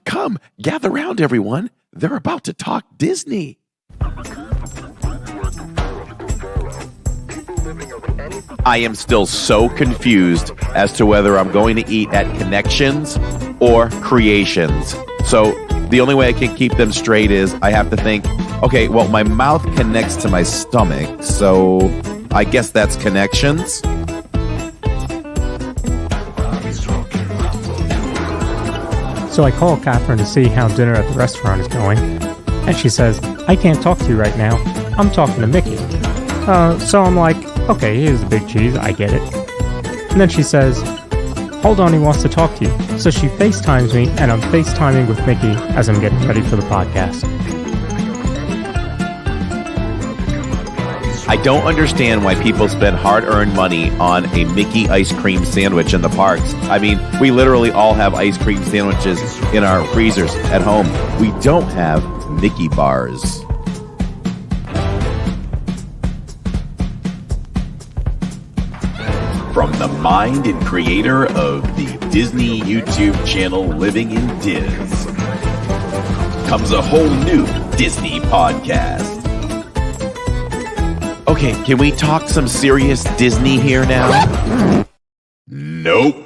Come, gather round, everyone. They're about to talk Disney. I am still so confused as to whether I'm going to eat at Connections or Creations. So the only way I can keep them straight is I have to think, okay, well, my mouth connects to my stomach, so I guess that's Connections. So I call Catherine to see how dinner at the restaurant is going, and she says, I can't talk to you right now. I'm talking to Mickey. So I'm like, okay, here's the big cheese. I get it. And then she says, hold on, he wants to talk to you. So she FaceTimes me, and I'm FaceTiming with Mickey as I'm getting ready for the podcast. I don't understand why people spend hard-earned money on a Mickey ice cream sandwich in the parks. I mean, we literally all have ice cream sandwiches in our freezers at home. We don't have Mickey bars. From the mind and creator of the Disney YouTube channel Living in Diz comes a whole new Disney podcast. Okay, can we talk some serious Disney here now? Nope.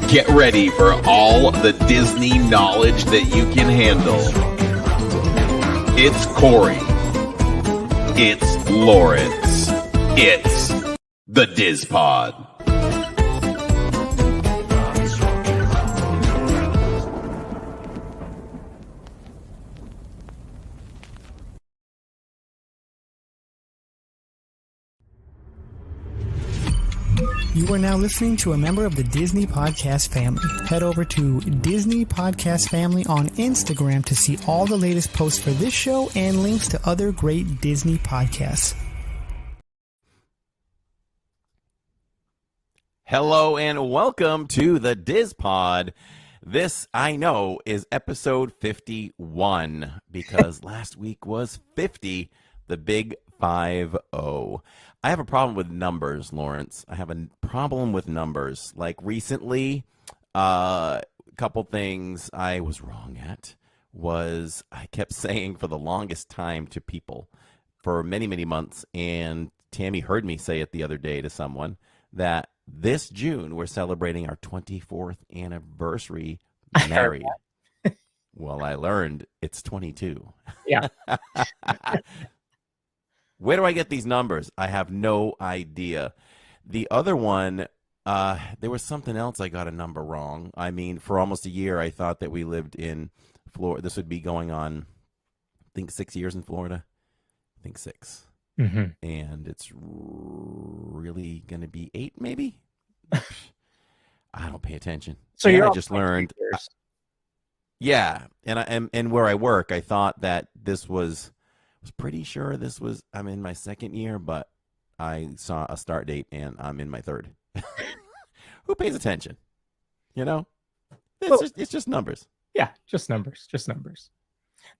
Get ready for all the Disney knowledge that you can handle. It's Corey. It's Lawrence. It's the DIZPod. You are now listening to a member of the Disney Podcast family. Head over to Disney Podcast Family on Instagram to see all the latest posts for this show and links to other great Disney podcasts. Hello and welcome to the DIZPod. This, I know, is episode 51 because last week was 50, the big 5-0. I have a problem with numbers, Lawrence. I have a problem with numbers. Like recently, a couple things I was wrong at was I kept saying for the longest time to people for many, many months, and Tammy heard me say it the other day to someone, that this June we're celebrating our 24th anniversary married. Well, I learned it's 22. Yeah. Where do I get these numbers? I have no idea. The other one, there was something else I got a number wrong. I mean, for almost a year, I thought that we lived in Florida. This would be going on, I think, 6 years in Florida. I think 6. Mm-hmm. And it's really going to be 8, maybe? I don't pay attention. So I just learned. Yeah. And where I work, I thought that this was pretty sure this was, I'm in my second year, but I saw a start date and I'm in my third. Who pays attention? You know, it's just numbers. Yeah, just numbers.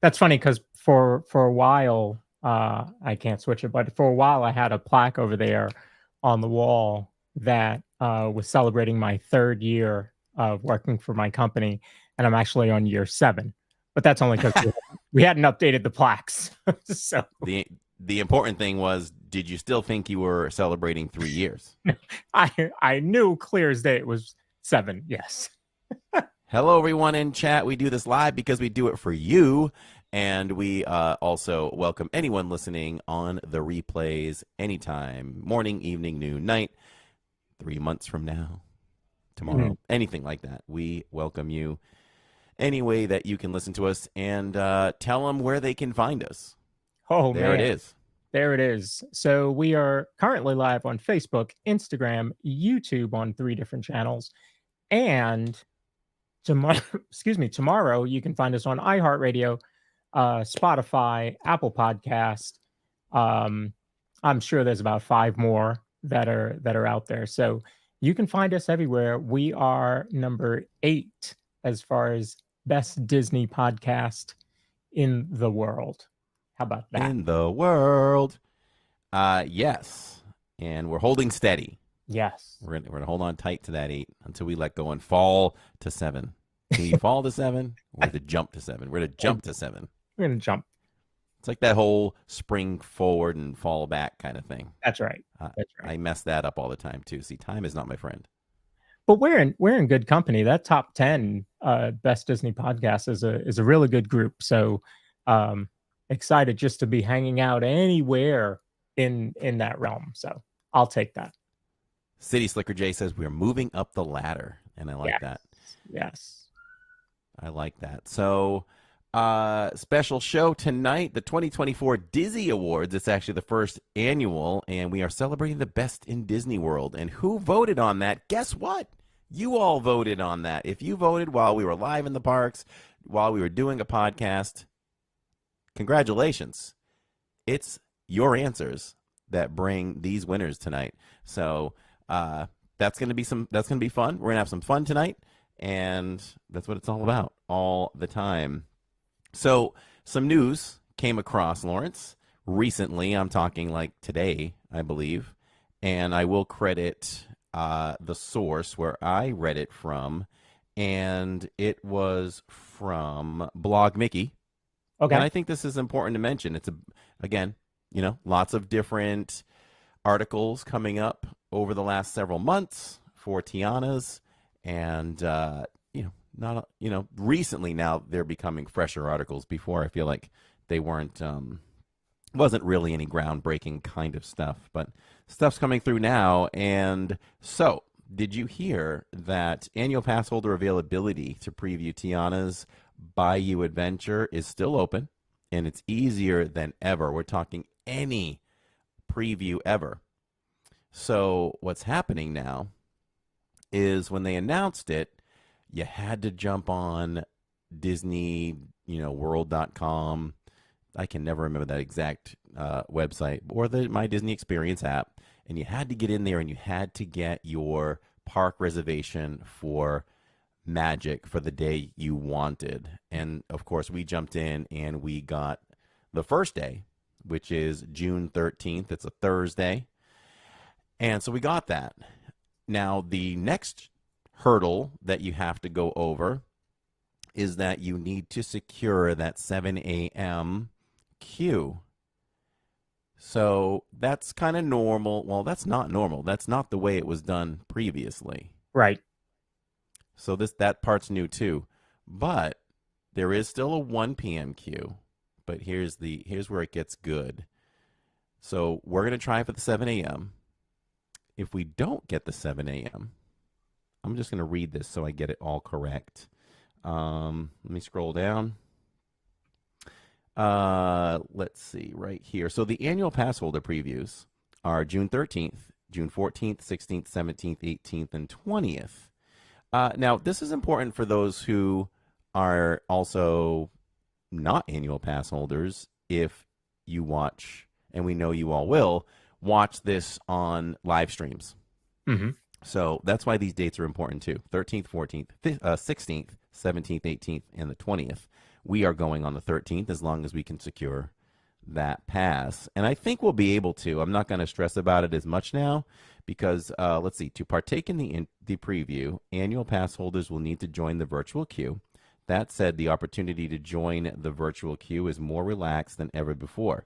That's funny because for a while, I can't switch it, but for a while I had a plaque over there on the wall that was celebrating my 3rd year of working for my company, and I'm actually on year 7. But that's only because we hadn't updated the plaques. So the important thing was, did you still think you were celebrating 3 years? I knew clear as day it was 7. Yes. Hello, everyone in chat. We do this live because we do it for you. And we also welcome anyone listening on the replays anytime, morning, evening, noon, night, 3 months from now, tomorrow, anything like that. We welcome you any way that you can listen to us, and tell them where they can find us. Oh, there man. It is. There it is. So we are currently live on Facebook, Instagram, YouTube on 3 different channels. And tomorrow you can find us on iHeartRadio, Spotify, Apple Podcast. I'm sure there's about 5 more that are out there. So you can find us everywhere. We are number 8 as far as best Disney podcast in the world. How about that? In the world. Yes. And we're holding steady. Yes. We're gonna hold on tight to that 8 until we let go and fall to 7. Can you fall to 7? We're to jump to 7. We're to jump to 7. We're going to jump. It's like that whole spring forward and fall back kind of thing. That's right. That's right. I mess that up all the time too. See, time is not my friend. But we're in good company. That top 10 best Disney podcast is a really good group. So excited just to be hanging out anywhere in that realm. So I'll take that. City Slicker J says we're moving up the ladder, and I like that. Yes. I like that. So special show tonight, the 2024 Disney Awards. It's actually the first annual, and we are celebrating the best in Disney World. And who voted on that? Guess what? You all voted on that. If you voted while we were live in the parks, while we were doing a podcast, congratulations. It's your answers that bring these winners tonight. So that's going to be fun. We're going to have some fun tonight, and that's what it's all about all the time. So some news came across, Lawrence, recently. I'm talking like today, I believe, and I will credit the source where I read it from, and it was from Blog Mickey. Okay. And I think this is important to mention. It's again, lots of different articles coming up over the last several months for Tiana's, and recently now they're becoming fresher articles. Before, I feel like they wasn't really any groundbreaking kind of stuff, but stuff's coming through now. And so, did you hear that annual pass holder availability to preview Tiana's Bayou Adventure is still open, and it's easier than ever? We're talking any preview ever. So what's happening now is when they announced it, you had to jump on Disney, world.com. I can never remember that exact website, or the My Disney Experience app. And you had to get in there and you had to get your park reservation for Magic for the day you wanted. And of course, we jumped in and we got the first day, which is June 13th. It's a Thursday. And so we got that. Now, the next hurdle that you have to go over is that you need to secure that 7 a.m. queue. So that's kind of normal. Well, that's not normal. That's not the way it was done previously. Right. So that part's new too. But there is still a 1 p.m. queue. But here's where it gets good. So we're going to try for the 7 a.m. If we don't get the 7 a.m., I'm just going to read this so I get it all correct. Let me scroll down. Let's see right here. So the annual pass holder previews are June 13th, June 14th, 16th, 17th, 18th, and 20th. Now, this is important for those who are also not annual pass holders. If you watch, and we know you all will, watch this on live streams. Mm-hmm. So that's why these dates are important too. 13th, 14th, 16th, 17th, 18th, and the 20th. We are going on the 13th as long as we can secure that pass. And I think we'll be able to. I'm not going to stress about it as much now because, let's see, to partake in the preview, annual pass holders will need to join the virtual queue. That said, the opportunity to join the virtual queue is more relaxed than ever before,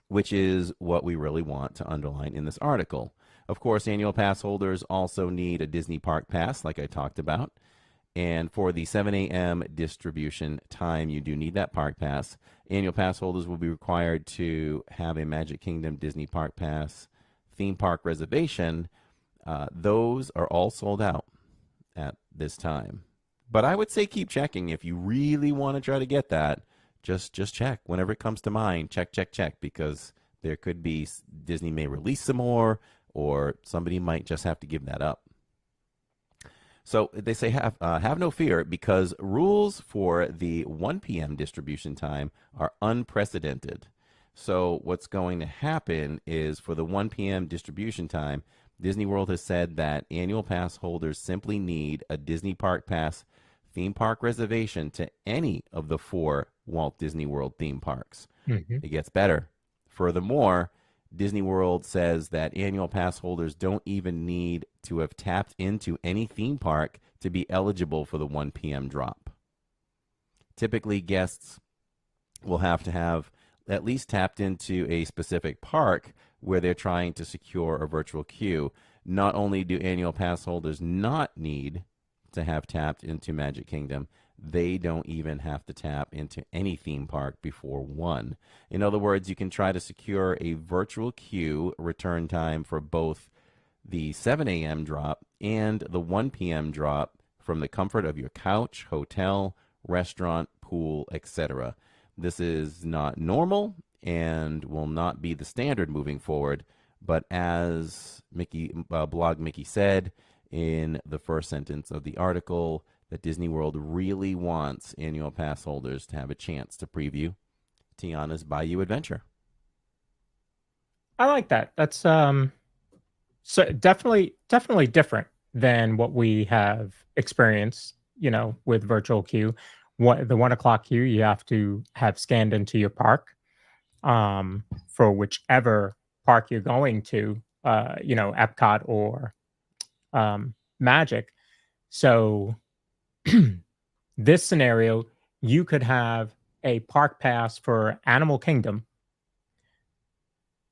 which is what we really want to underline in this article. Of course, annual pass holders also need a Disney Park Pass, like I talked about. And for the 7 a.m. distribution time, you do need that Park Pass. Annual pass holders will be required to have a Magic Kingdom Disney Park Pass theme park reservation. Those are all sold out at this time. But I would say keep checking. If you really want to try to get that, just check. Whenever it comes to mind, check, because there could be, Disney may release some more, or somebody might just have to give that up. So they say have no fear, because rules for the 1 p.m. distribution time are unprecedented. So what's going to happen is for the 1 p.m. distribution time, Disney World has said that annual pass holders simply need a Disney Park Pass theme park reservation to any of the 4 Walt Disney World theme parks. Mm-hmm. It gets better. Furthermore, Disney World says that annual pass holders don't even need to have tapped into any theme park to be eligible for the 1 p.m. drop. Typically, guests will have to have at least tapped into a specific park where they're trying to secure a virtual queue. Not only do annual pass holders not need to have tapped into Magic Kingdom, they don't even have to tap into any theme park before 1. In other words, you can try to secure a virtual queue return time for both the 7 a.m. drop and the 1 p.m. drop from the comfort of your couch, hotel, restaurant, pool, etc. This is not normal and will not be the standard moving forward, but as Blog Mickey said in the first sentence of the article, that Disney World really wants annual pass holders to have a chance to preview Tiana's Bayou Adventure. I like that. That's so definitely different than what we have experienced, with virtual queue. The 1 o'clock queue, you have to have scanned into your park for whichever park you're going to, Epcot or Magic. So this scenario, you could have a park pass for Animal Kingdom,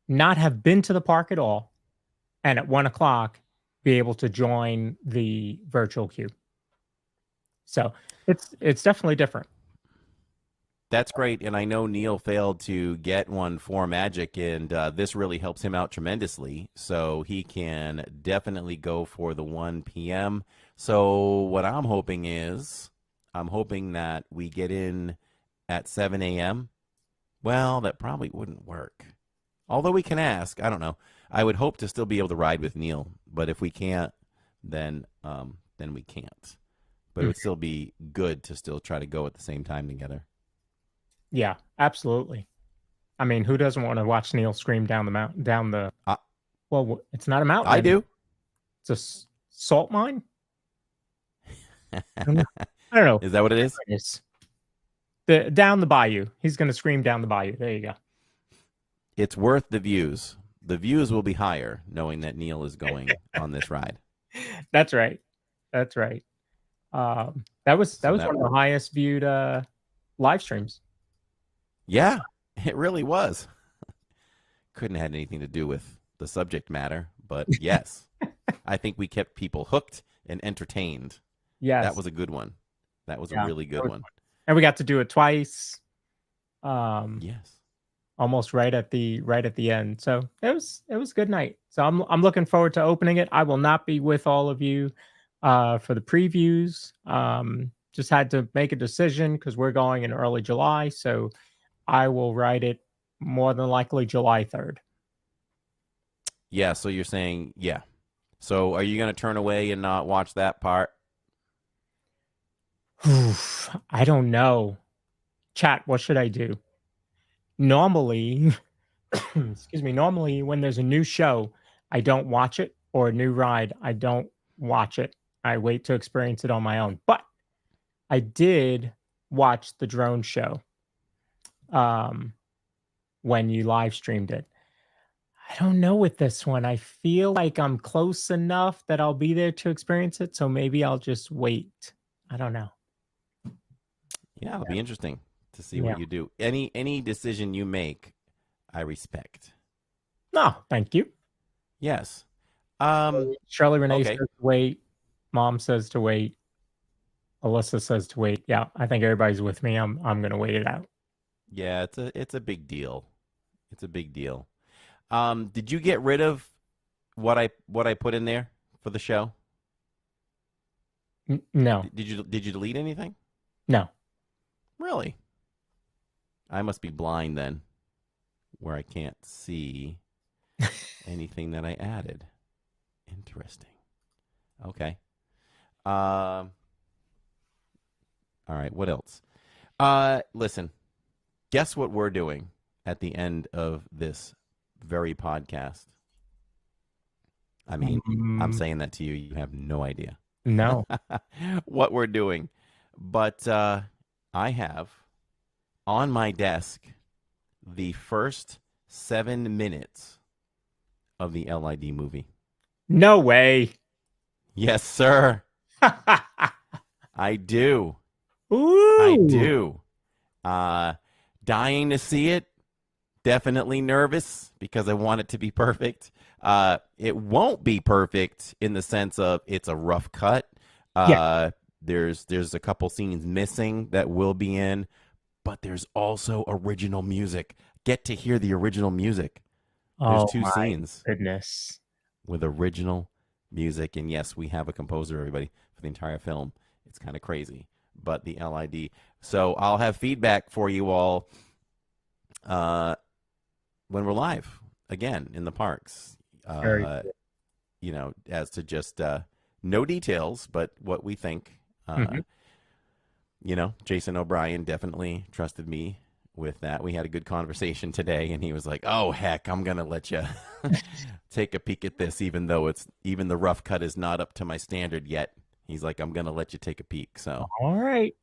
not have been to the park at all, and at 1 o'clock be able to join the virtual queue. So it's definitely different. That's great, and I know Neil failed to get one for Magic, and this really helps him out tremendously, so he can definitely go for the 1 p.m. So what I'm hoping that we get in at 7 a.m. Well, that probably wouldn't work. Although we can ask, I don't know. I would hope to still be able to ride with Neil, but if we can't, then we can't. But it would still be good to still try to go at the same time together. Yeah, absolutely. I mean, who doesn't want to watch Neil scream down the mountain? Well, it's not a mountain. I do. It's a salt mine. I don't know. Is that what it is? It's down the bayou. He's going to scream down the bayou. There you go. It's worth the views. The views will be higher knowing that Neil is going on this ride. That's right. That was one of the highest viewed live streams. Yeah, it really was. Couldn't have had anything to do with the subject matter, but yes, I think we kept people hooked and entertained. Yes, that was a good one. That was a really good one. And we got to do it twice. Yes, almost right at the end. So it was a good night. So I'm looking forward to opening it. I will not be with all of you for the previews. Just had to make a decision because we're going in early July. So I will ride it more than likely July 3rd. Yeah, so you're saying, yeah. So are you going to turn away and not watch that part? I don't know. Chat, what should I do? Normally, normally when there's a new show, I don't watch it, or a new ride, I don't watch it. I wait to experience it on my own. But I did watch the drone show when you live streamed it. I don't know with this one. I feel like I'm close enough that I'll be there to experience it. So maybe I'll just wait. I don't know. Yeah, it'll be interesting to see what you do. Any decision you make, I respect. No, thank you. Yes. Shirley Renee says to wait. Mom says to wait. Alyssa says to wait. Yeah, I think everybody's with me. I'm gonna wait it out. Yeah, it's a big deal. It's a big deal. Did you get rid of what I put in there for the show? No. Did you delete anything? No. Really? I must be blind then, where I can't see anything that I added. Interesting. Okay. All right, what else? Listen, guess what we're doing at the end of this very podcast? I mean, I'm saying that to you. You have no idea. No. What we're doing. But I have on my desk the first 7 minutes of the LID movie. No way. Yes, sir. I do. Ooh. I do. Dying to see it. Definitely nervous because I want it to be perfect. It won't be perfect in the sense of it's a rough cut. There's a couple scenes missing that will be in, but there's also original music. Get to hear the original music. There's two scenes. Goodness. With original music. And yes, we have a composer, everybody, for the entire film. It's kind of crazy. But the LID. So I'll have feedback for you all when we're live again in the parks. Very cool. You know, as to just no details, but what we think. You know, Jason O'Brien definitely trusted me with that. We had a good conversation today, and he was like, "Oh heck, I'm gonna let you take a peek at this, even though even the rough cut is not up to my standard yet." He's like, "I'm gonna let you take a peek." So all right.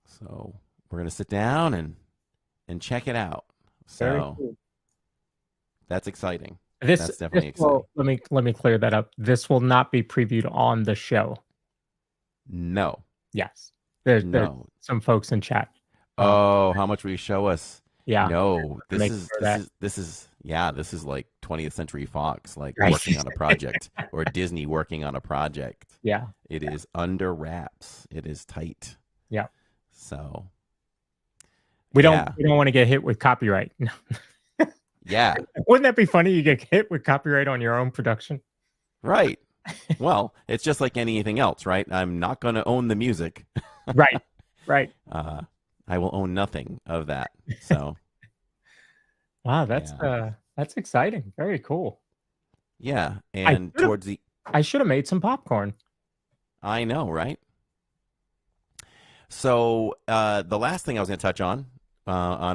So we're gonna sit down and check it out. So cool. That's exciting. That's definitely exciting. Let me clear that up. This will not be previewed on the show. No. Yes. There's some folks in chat. Oh, how much will you show us? Yeah. No, this is like 20th Century Fox, like working on a project, or Disney working on a project. Yeah. It is under wraps. It is tight. Yeah. So we don't want to get hit with copyright. Yeah. Wouldn't that be funny? You get hit with copyright on your own production. Right. Well, it's just like anything else, right? I'm not going to own the music. Right. I will own nothing of that. So, wow, that's exciting. Very cool. Yeah, and I should have made some popcorn. I know, right? So, the last thing I was going to touch on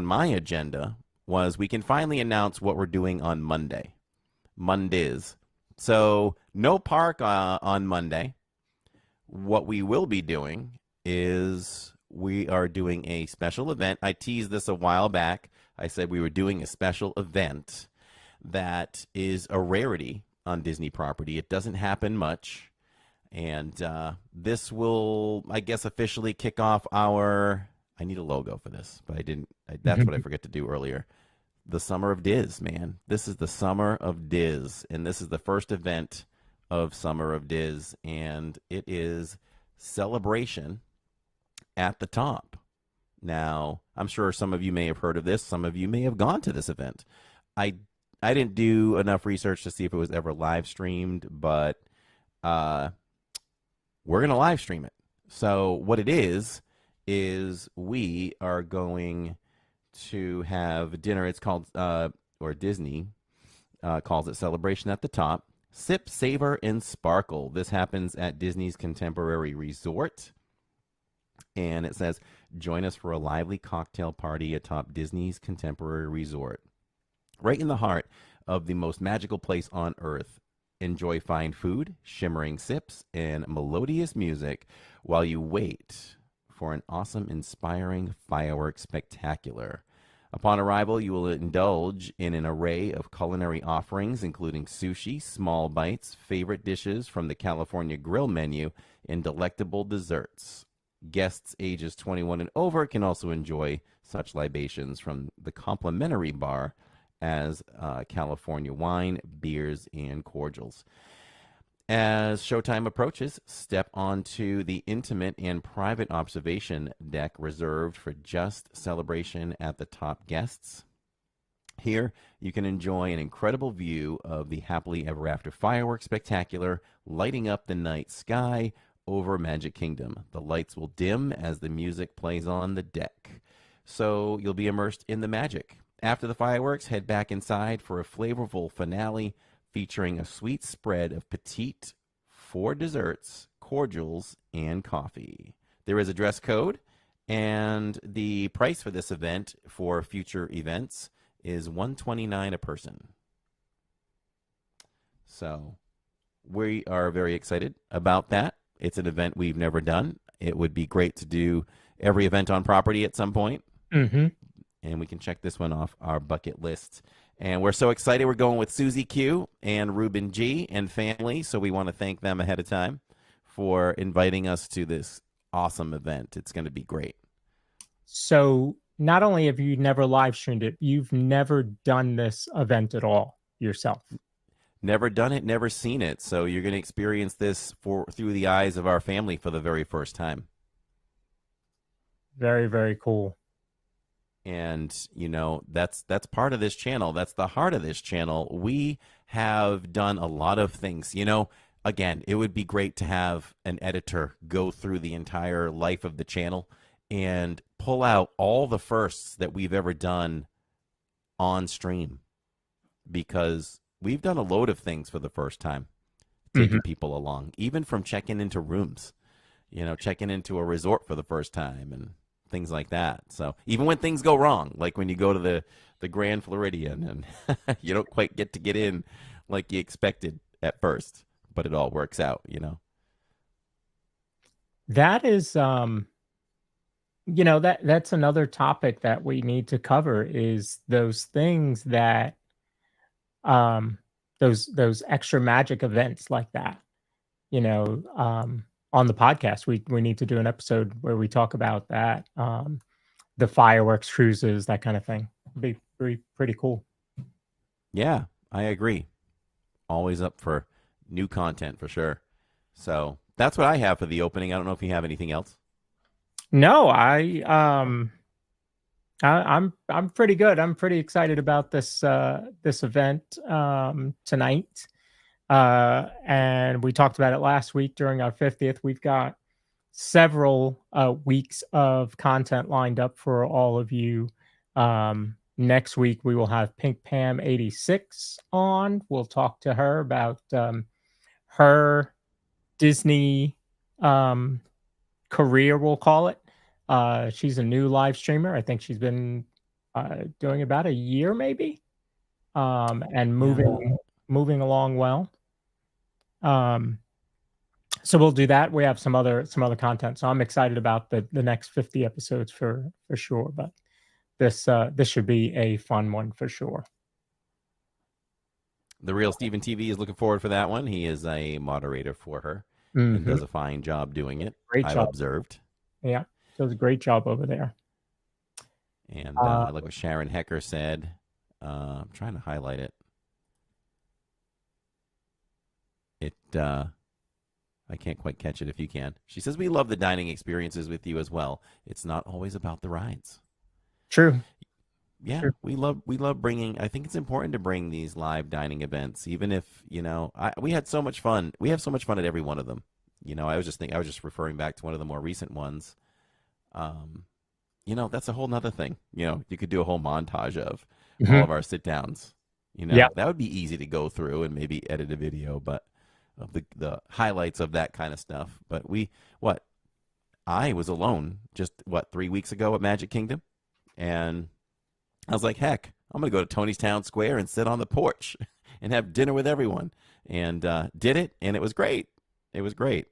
my agenda was we can finally announce what we're doing on Mondays. So, no park on Monday. What we will be doing is we are doing a special event. I teased this a while back. I said we were doing a special event that is a rarity on Disney property. It doesn't happen much. And this will, I guess, officially kick off I need a logo for this, but I didn't. That's what I forgot to do earlier. The Summer of Diz, man. This is the Summer of Diz, and this is the first event of Summer of Diz, and it is celebration at the top. Now, I'm sure some of you may have heard of this. Some of you may have gone to this event. I didn't do enough research to see if it was ever live streamed, but we're going to live stream it. So what it is we are going to have dinner. It's called, or Disney calls it Celebration at the Top. Sip, savor, and sparkle. This happens at Disney's Contemporary Resort. And it says, join us for a lively cocktail party atop Disney's Contemporary Resort. Right in the heart of the most magical place on earth. Enjoy fine food, shimmering sips, and melodious music while you wait for an awesome, inspiring fireworks spectacular. Upon arrival, you will indulge in an array of culinary offerings, including sushi, small bites, favorite dishes from the California Grill menu, and delectable desserts. Guests ages 21 and over can also enjoy such libations from the complimentary bar as California wine, beers, and cordials. As showtime approaches, step onto the intimate and private observation deck reserved for just Celebration at the Top guests. Here, you can enjoy an incredible view of the Happily Ever After fireworks spectacular lighting up the night sky over Magic Kingdom. The lights will dim as the music plays on the deck, so you'll be immersed in the magic. After the fireworks, head back inside for a flavorful finale featuring a sweet spread of petite 4 desserts, cordials, and coffee. There is a dress code, and the price for this event for future events is $129 a person. So we are very excited about that. It's an event we've never done. It would be great to do every event on property at some point. Mm-hmm. And we can check this one off our bucket list. And we're so excited. We're going with Susie Q and Ruben G and family. So we want to thank them ahead of time for inviting us to this awesome event. It's going to be great. So not only have you never live streamed it, you've never done this event at all yourself. Never done it, never seen it. So you're going to experience this through the eyes of our family for the very first time. Very, very cool. And, you know, that's part of this channel. That's the heart of this channel. We have done a lot of things. You know, again, it would be great to have an editor go through the entire life of the channel and pull out all the firsts that we've ever done on stream, because we've done a load of things for the first time, taking people along, even from checking into rooms, you know, checking into a resort for the first time and things like that. So even when things go wrong, like when you go to the Grand Floridian and you don't quite get in like you expected at first, but it all works out, you know. That is, you know, that's another topic that we need to cover, is those things that, those extra magic events like that, you know, on the podcast, we need to do an episode where we talk about that, the fireworks cruises, that kind of thing. It'd be pretty cool. Yeah, I agree. Always up for new content for sure. So that's what I have for the opening. I don't know if you have anything else. No, I'm pretty good. I'm pretty excited about this this event tonight. And we talked about it last week during our 50th. We've got several weeks of content lined up for all of you. Next week, we will have Pink Pam 86 on. We'll talk to her about her Disney career, we'll call it. She's a new live streamer. I think she's been doing about a year, maybe, and moving along well. So we'll do that. We have some other content. So I'm excited about the next 50 episodes for sure. But this should be a fun one for sure. The Real Steven TV is looking forward for that one. He is a moderator for her and does a fine job doing it. Great I've job. observed. Yeah, does a great job over there. And like what Sharon Hecker said, I'm trying to highlight it. I can't quite catch it if you can. She says, we love the dining experiences with you as well. It's not always about the rides. True. Yeah, Sure. we love bringing. I think it's important to bring these live dining events, even if, you know, we had so much fun. We have so much fun at every one of them. You know, I was just referring back to one of the more recent ones. You know, that's a whole nother thing. You know, you could do a whole montage of all of our sit downs. You know, that would be easy to go through and maybe edit a video, but of the highlights of that kind of stuff. But I was alone just 3 weeks ago at Magic Kingdom, and I was like, heck, I'm going to go to Tony's Town Square and sit on the porch and have dinner with everyone. And did it, and it was great. It was great.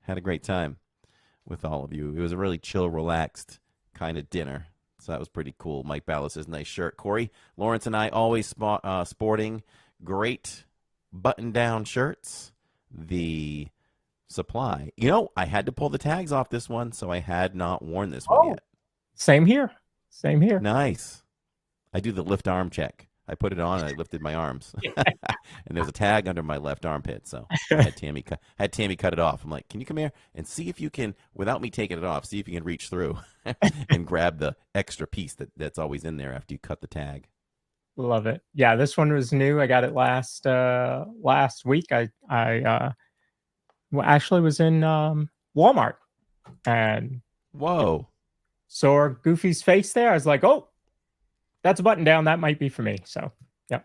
Had a great time with all of you. It was a really chill, relaxed kind of dinner. So that was pretty cool. Mike Ballas says, nice shirt. Corey, Lawrence, and I always sporting great button-down shirts. The supply. You know, I had to pull the tags off this one, so I had not worn this one yet. Same here. Same here. Nice. I do the lift arm check. I put it on and I lifted my arms. And there's a tag under my left armpit. So I had Tammy cut it off. I'm like, can you come here and see if you can, without me taking it off, see if you can reach through and grab the extra piece that's always in there after you cut the tag. Love it. Yeah, this one was new. I got it last week. I actually was in Walmart and whoa, saw Goofy's face there. I was like, oh, that's a button down. That might be for me. So, yeah.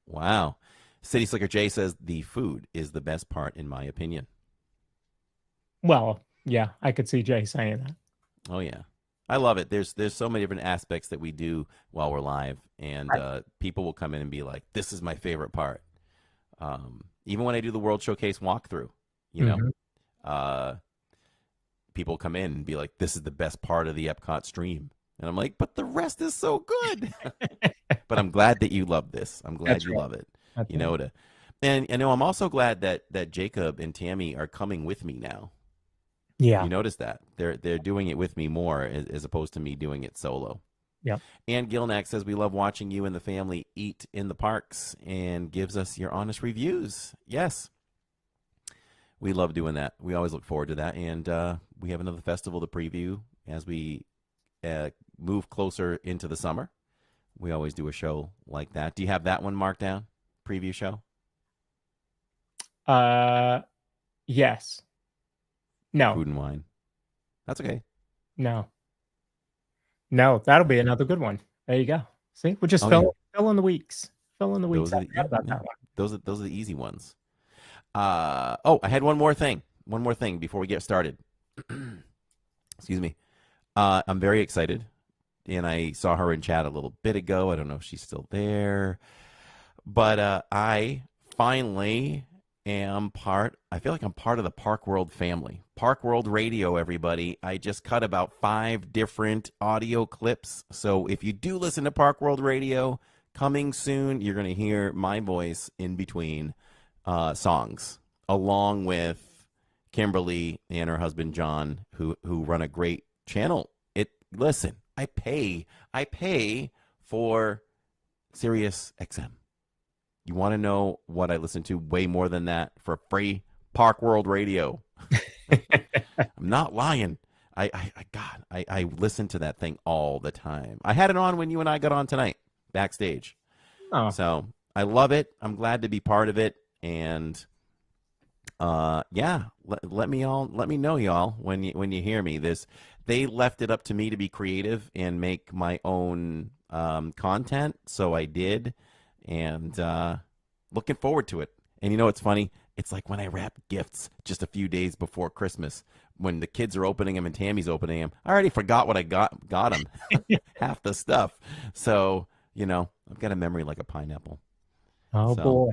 Wow. City Slicker J says the food is the best part, in my opinion. Well, yeah, I could see Jay saying that. Oh yeah, I love it. There's so many different aspects that we do while we're live, and people will come in and be like, "This is my favorite part." Even when I do the World Showcase walkthrough, you know, people come in and be like, "This is the best part of the Epcot stream," and I'm like, "But the rest is so good." But I'm glad that you love this. I'm glad That's you right. love it. That's You know, and I'm also glad that Jacob and Tammy are coming with me now. Yeah. You notice that they're doing it with me more as opposed to me doing it solo. Yep. And Gilnack says we love watching you and the family eat in the parks and gives us your honest reviews. Yes, we love doing that. We always look forward to that, and we have another festival to preview as we move closer into the summer. We always do a show like that. Do you have that one marked down? Preview show? Yes. No. Food and wine. That's okay. No. That'll be another good one. There you go. See, we're just Oh, fill in the weeks. Fill in the weeks. Those are the easy ones. I had one more thing. One more thing before we get started. Excuse me. I'm very excited, and I saw her in chat a little bit ago. I don't know if she's still there, but I finally am I feel like I'm part of the Park World family. Park World Radio, everybody. I just cut about 5 different audio clips. So if you do listen to Park World Radio, coming soon, you're going to hear my voice in between songs, along with Kimberly and her husband John, who run a great channel. Listen, I pay for Sirius XM. You want to know what I listen to way more than that for free? Park World Radio. I'm not lying. I listen to that thing all the time. I had it on when you and I got on tonight backstage. Oh. So I love it. I'm glad to be part of it. And let me know, y'all, when you hear me. They left it up to me to be creative and make my own content, so I did, and looking forward to it. And you know what's funny? It's like when I wrap gifts just a few days before Christmas, when the kids are opening them and Tammy's opening them. I already forgot what I got them, half the stuff. So I've got a memory like a pineapple. Oh, so, boy.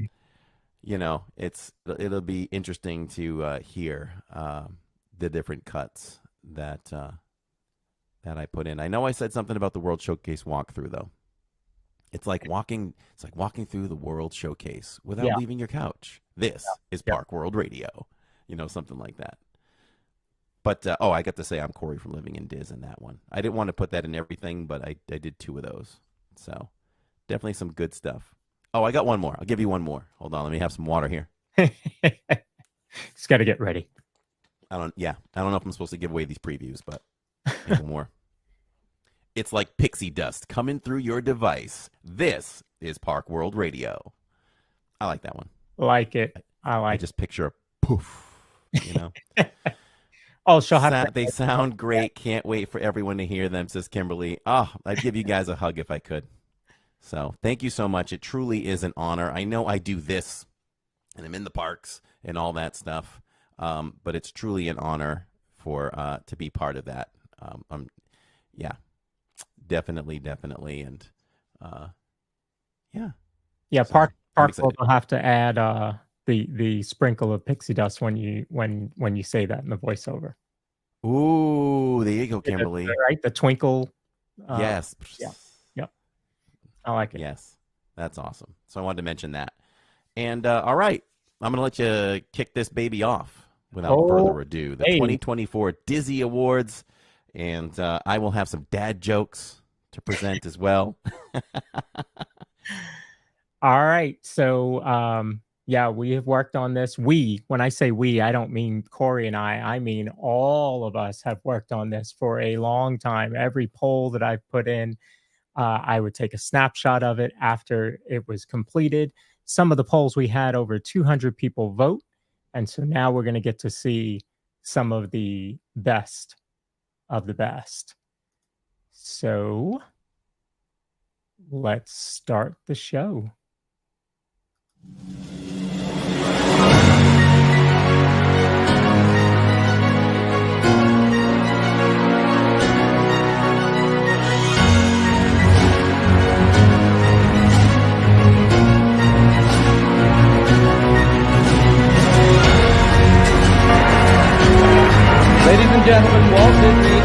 It'll be interesting to hear the different cuts that I put in. I know I said something about the World Showcase walkthrough, though. It's like walking through the World Showcase without leaving your couch. This is Park World Radio, something like that. But I got to say I'm Corey from Living in Diz in that one. I didn't want to put that in everything, but I did 2 of those. So definitely some good stuff. Oh, I got one more. I'll give you one more. Hold on, let me have some water here. Just got to get ready. I don't know if I'm supposed to give away these previews, but one more. It's like pixie dust coming through your device. This is Park World Radio. I like that one. Like it. I just picture a poof, Oh, she'll have to. They sound great. Can't wait for everyone to hear them, says Kimberly. Oh, I'd give you guys a hug if I could. So thank you so much. It truly is an honor. I know I do this, and I'm in the parks and all that stuff, but it's truly an honor to be part of that. Definitely, and Yeah, so, Park World will have to add the sprinkle of pixie dust when you say that in the voiceover. Ooh, there you go, Kimberly. Right, the twinkle. Yes. Yeah. Yep. I like it. Yes, that's awesome. So I wanted to mention that. And all right, I'm going to let you kick this baby off without further ado. The 2024 Dizzy Awards, and I will have some dad jokes to present as well. All right. So, we have worked on this. When I say we, I don't mean Corey and I mean all of us have worked on this for a long time. Every poll that I've put in, I would take a snapshot of it after it was completed. Some of the polls we had over 200 people vote. And so now we're going to get to see some of the best of the best. So let's start the show. Ladies and gentlemen, Walt Disney.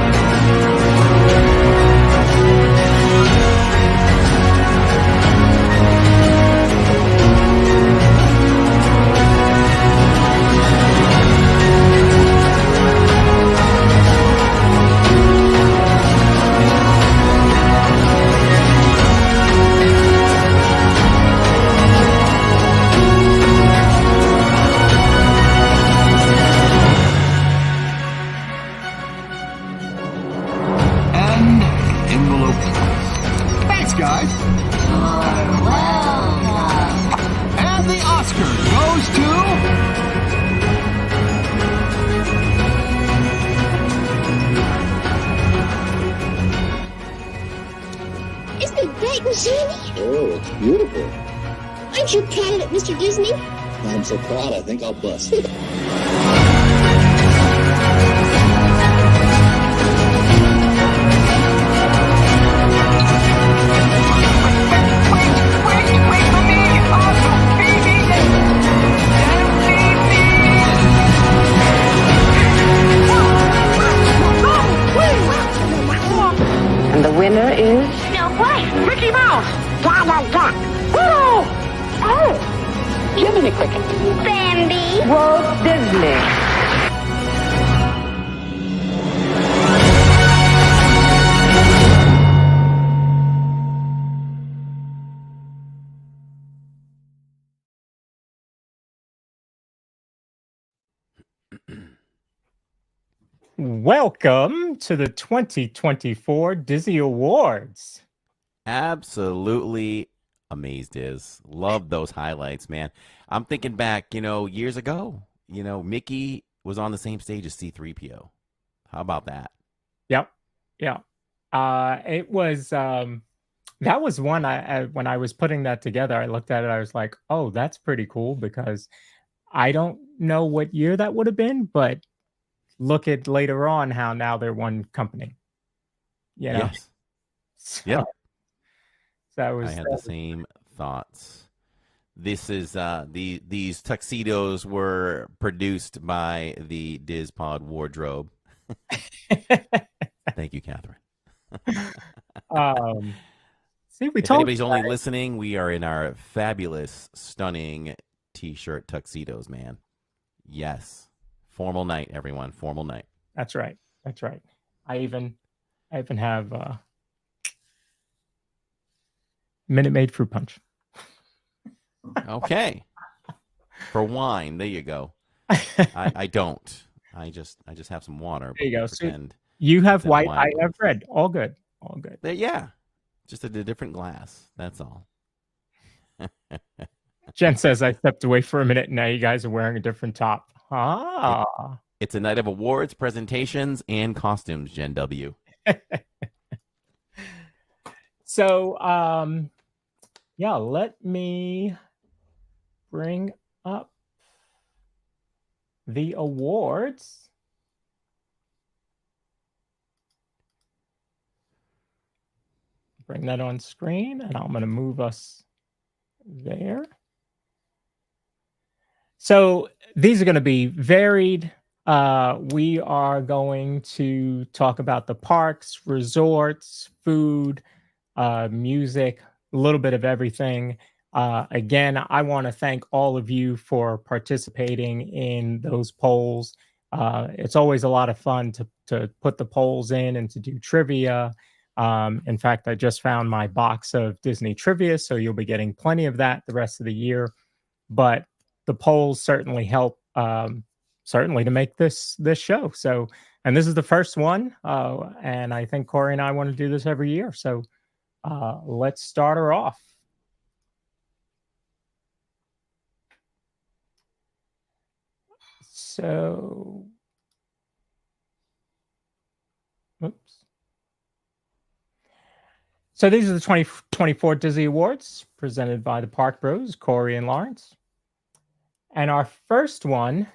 And the Oscar goes to... Isn't it bright and shiny? Oh, it's beautiful. Aren't you proud of it, Mr. Disney? I'm so proud, I think I'll bust. And the winner is... Now what? Mickey Mouse! Donald Duck! Woo! Oh! Jiminy Cricket! Bambi. Walt Disney! Welcome to the 2024 Disney Awards. Absolutely amazed is. Love those highlights, man. I'm thinking back, years ago, Mickey was on the same stage as C-3PO. How about that? Yep. Yeah. It was that was one I when I was putting that together, I looked at it, I was like, oh, that's pretty cool, because I don't know what year that would have been, but look at later on how now they're one company. Yes. So, Yep. That was I had the same thoughts. This is these tuxedos were produced by the DIZPod wardrobe. Thank you, Catherine. See, we If told anybody's you only guys. listening, we are in our fabulous, stunning t-shirt tuxedos, man. Yes. Formal night, everyone. Formal night. That's right. That's right. I even have Minute Maid fruit punch. Okay. For wine, there you go. I don't. I just have some water. There you go. So Pretend you have it's in white, wine I have red. All good. All good. yeah. Just a different glass. That's all. Jen says I stepped away for a minute and now you guys are wearing a different top. Ah. It's a night of awards, presentations, and costumes, Gen W. So yeah, let me bring up the awards. Bring that on screen, and I'm going to move us there. So these are going to be varied. We are going to talk about the parks, resorts, food, music, a little bit of everything. Again, I want to thank all of you for participating in those polls. It's always a lot of fun to put the polls in and to do trivia. In fact, I just found my box of Disney trivia, so you'll be getting plenty of that the rest of the year. But the polls certainly help, certainly to make this show. So, and this is the first one, and I think Corey and I want to do this every year. So let's start her off. So, oops. So these are the 2024 Disney Awards presented by the Park Bros, Corey and Lawrence. And our first one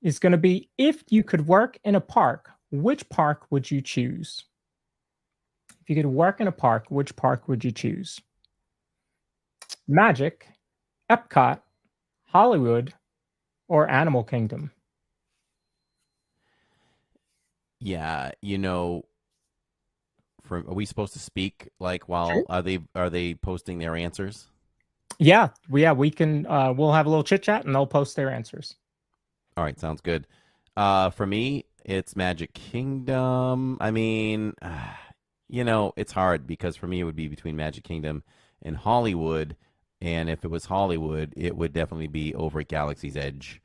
is going to be, if you could work in a park, which park would you choose? If you could work in a park, which park would you choose? Magic, Epcot, Hollywood, or Animal Kingdom? Yeah, are we supposed to speak while Sure. are they posting their answers? Yeah, we can. We'll have a little chit chat, and they'll post their answers. All right, sounds good. For me, it's Magic Kingdom. I mean, it's hard because for me it would be between Magic Kingdom and Hollywood, and if it was Hollywood, it would definitely be over at Galaxy's Edge.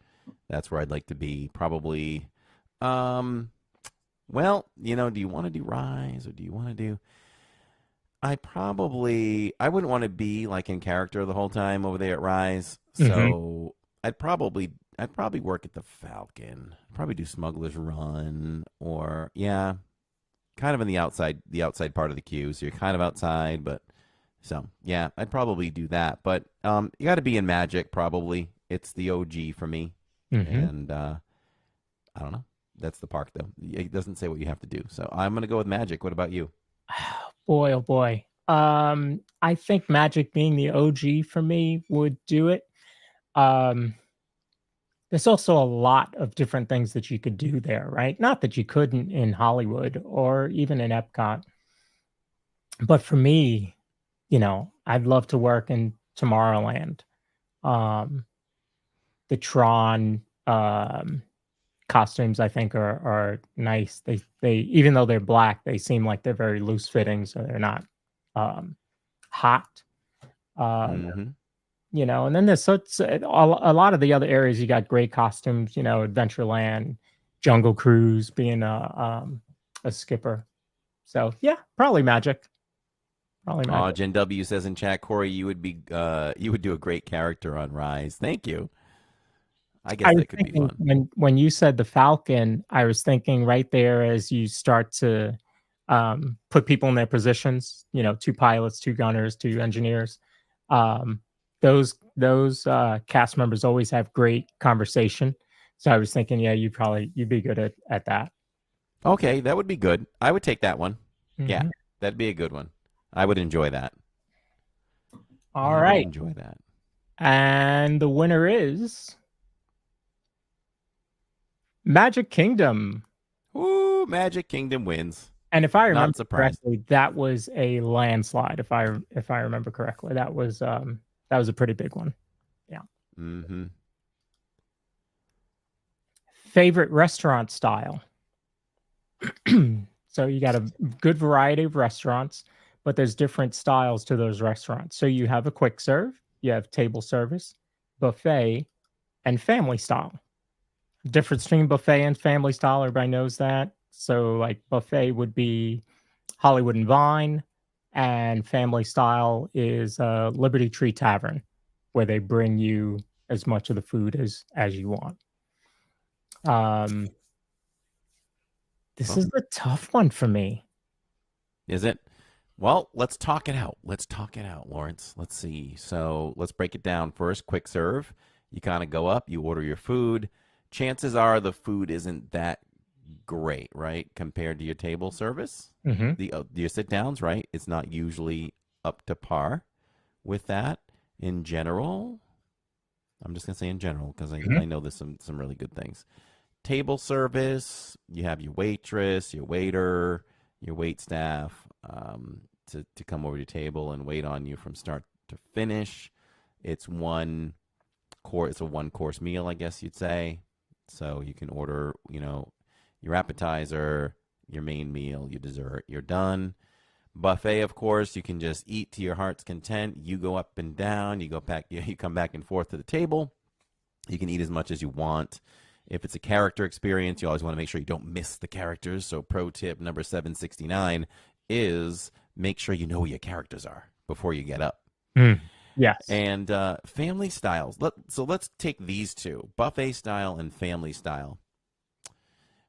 That's where I'd like to be. Probably. Well, do you want to do Rise or do you want to do? I wouldn't want to be like in character the whole time over there at Rise. Mhm. So I'd probably work at the Falcon. Probably do Smuggler's Run or yeah, kind of in the outside part of the queue. So you're kind of outside, but so yeah, I'd probably do that. But you got to be in Magic probably. It's the OG for me, Mhm. and I don't know. That's the park though. It doesn't say what you have to do. So I'm gonna go with Magic. What about you? Boy, oh boy. I think Magic being the OG for me would do it. Um, there's also a lot of different things that you could do there, right? Not that you couldn't in Hollywood or even in Epcot, but for me, I'd love to work in Tomorrowland. Um, the Tron costumes I think are nice. They even though they're black, they seem like they're very loose fitting, so they're not um, hot. Um, Mm-hmm. and then there's such a lot of the other areas. You got great costumes. Adventureland, Jungle Cruise, being a skipper. So yeah, probably Magic. Probably Oh, Magic. Jen W says in chat, Corey, you would do a great character on Rise. Thank you. I guess I was that could be thinking fun. when you said the Falcon, I was thinking right there as you start to put people in their positions. Two pilots, two gunners, two engineers. Um, those cast members always have great conversation. So I was thinking, yeah, you'd be good at that. Okay, that would be good. I would take that one. Yeah, Mhm. that'd be a good one. I would enjoy that. All I would right, enjoy that. and the winner is Magic Kingdom. Ooh, Magic Kingdom wins. And if I Not remember surprised. correctly, that was a landslide. If I remember correctly, that was a pretty big one. Yeah. Mm-hmm. Favorite restaurant style. So you got a good variety of restaurants, but there's different styles to those restaurants. So you have a quick serve, you have table service, buffet, and family style. Difference between buffet and family style, everybody knows that. So like buffet would be Hollywood and Vine, and family style is Liberty Tree Tavern, where they bring you as much of the food as you want. This Oh. is a tough one for me. Is it? Well, let's talk it out. Let's talk it out, Lawrence. Let's see. So let's break it down first. Quick serve. You kind of go up, you order your food. Chances are the food isn't that great, right? Compared to your table service. Mm-hmm. Your sit downs, right? It's not usually up to par with that in general. I'm just gonna say in general because I know there's some really good things. Table service, you have your waitress, your waiter, your wait staff to come over to your table and wait on you from start to finish. It's a one course meal, I guess you'd say. So you can order, your appetizer, your main meal, your dessert, you're done. Buffet, of course, you can just eat to your heart's content. You go up and down, you go back, you come back and forth to the table. You can eat as much as you want. If it's a character experience, you always want to make sure you don't miss the characters. So pro tip number 769 is make sure you know where your characters are before you get up. Yes. And family styles. So let's take these two, buffet style and family style.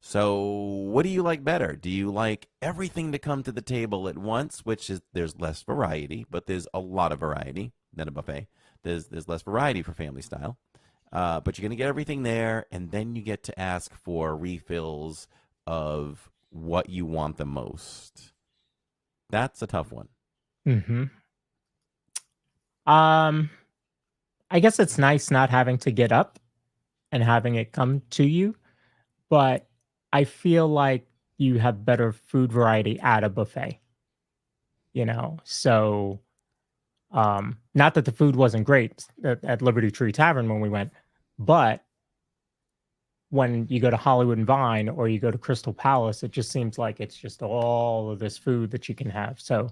So what do you like better? Do you like everything to come to the table at once, which is there's less variety, but there's a lot of variety than a buffet. There's less variety for family style. But you're going to get everything there, and then you get to ask for refills of what you want the most. That's a tough one. Mm-hmm. I guess it's nice not having to get up and having it come to you, but I feel like you have better food variety at a buffet. So not that the food wasn't great at Liberty Tree Tavern when we went, but when you go to Hollywood and Vine or you go to Crystal Palace, it just seems like it's just all of this food that you can have. So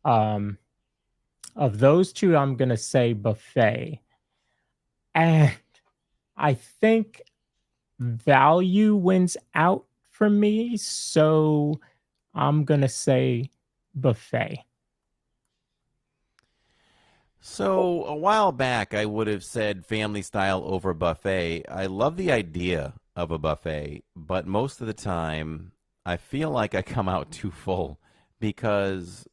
of those two, I'm going to say buffet. And I think value wins out for me. So I'm going to say buffet. So a while back, I would have said family style over buffet. I love the idea of a buffet, but most of the time, I feel like I come out too full because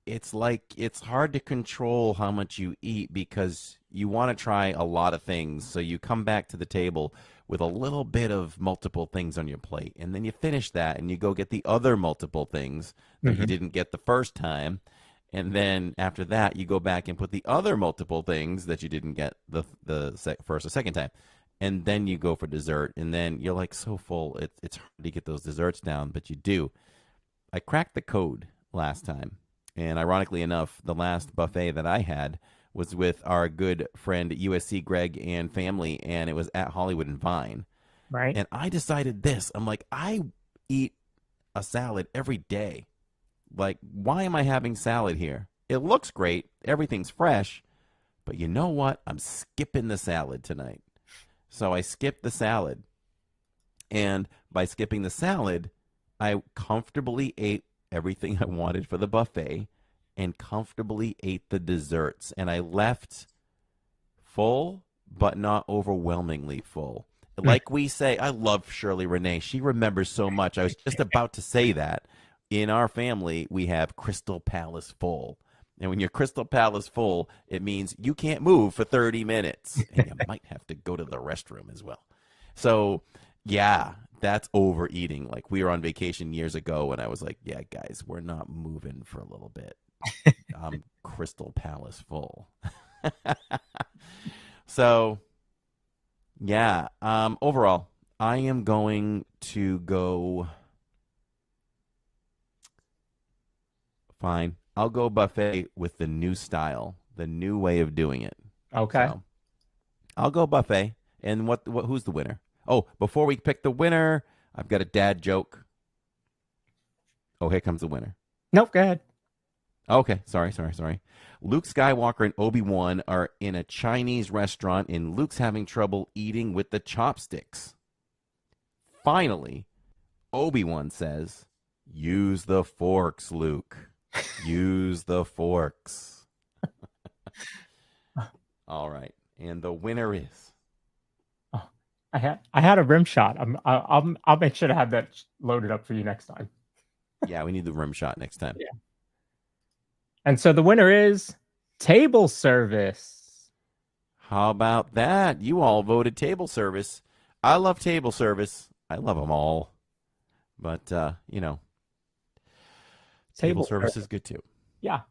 it's like it's hard to control how much you eat because you want to try a lot of things. So you come back to the table with a little bit of multiple things on your plate, and then you finish that and you go get the other multiple things that you didn't get the first time. And then after that, you go back and put the other multiple things that you didn't get the first or second time. And then you go for dessert, and then you're like so full, it's hard to get those desserts down, but you do. I cracked the code last time. And ironically enough, the last buffet that I had was with our good friend USC Greg and family, and it was at Hollywood and Vine. Right. And I decided this. I'm like, I eat a salad every day. Like, why am I having salad here? It looks great. Everything's fresh. But you know what? I'm skipping the salad tonight. So I skipped the salad. And by skipping the salad, I comfortably ate everything I wanted for the buffet and comfortably ate the desserts. And I left full, but not overwhelmingly full. Like we say, I love Shirley Renee. She remembers so much. I was just about to say that. In our family, we have Crystal Palace full. And when you're Crystal Palace full, it means you can't move for 30 minutes. And you might have to go to the restroom as well. So, yeah, that's overeating. Like, we were on vacation years ago, and I was like, yeah, guys, we're not moving for a little bit. I'm Crystal Palace full. So, yeah, overall, I am going to go... Fine. I'll go buffet with the new style, the new way of doing it. Okay. So, I'll go buffet. And who's the winner? Oh, before we pick the winner, I've got a dad joke. Oh, here comes the winner. Nope, go ahead. Okay, sorry. Luke Skywalker and Obi-Wan are in a Chinese restaurant, and Luke's having trouble eating with the chopsticks. Finally, Obi-Wan says, "Use the forks, Luke. Use the forks." All right, and the winner is... Oh, I had a rim shot. I'll make sure to have that loaded up for you next time. Yeah, we need the rim shot next time. Yeah. And so the winner is table service. How about that? You all voted table service. I love table service. I love them all. But, table service is good too. Yeah.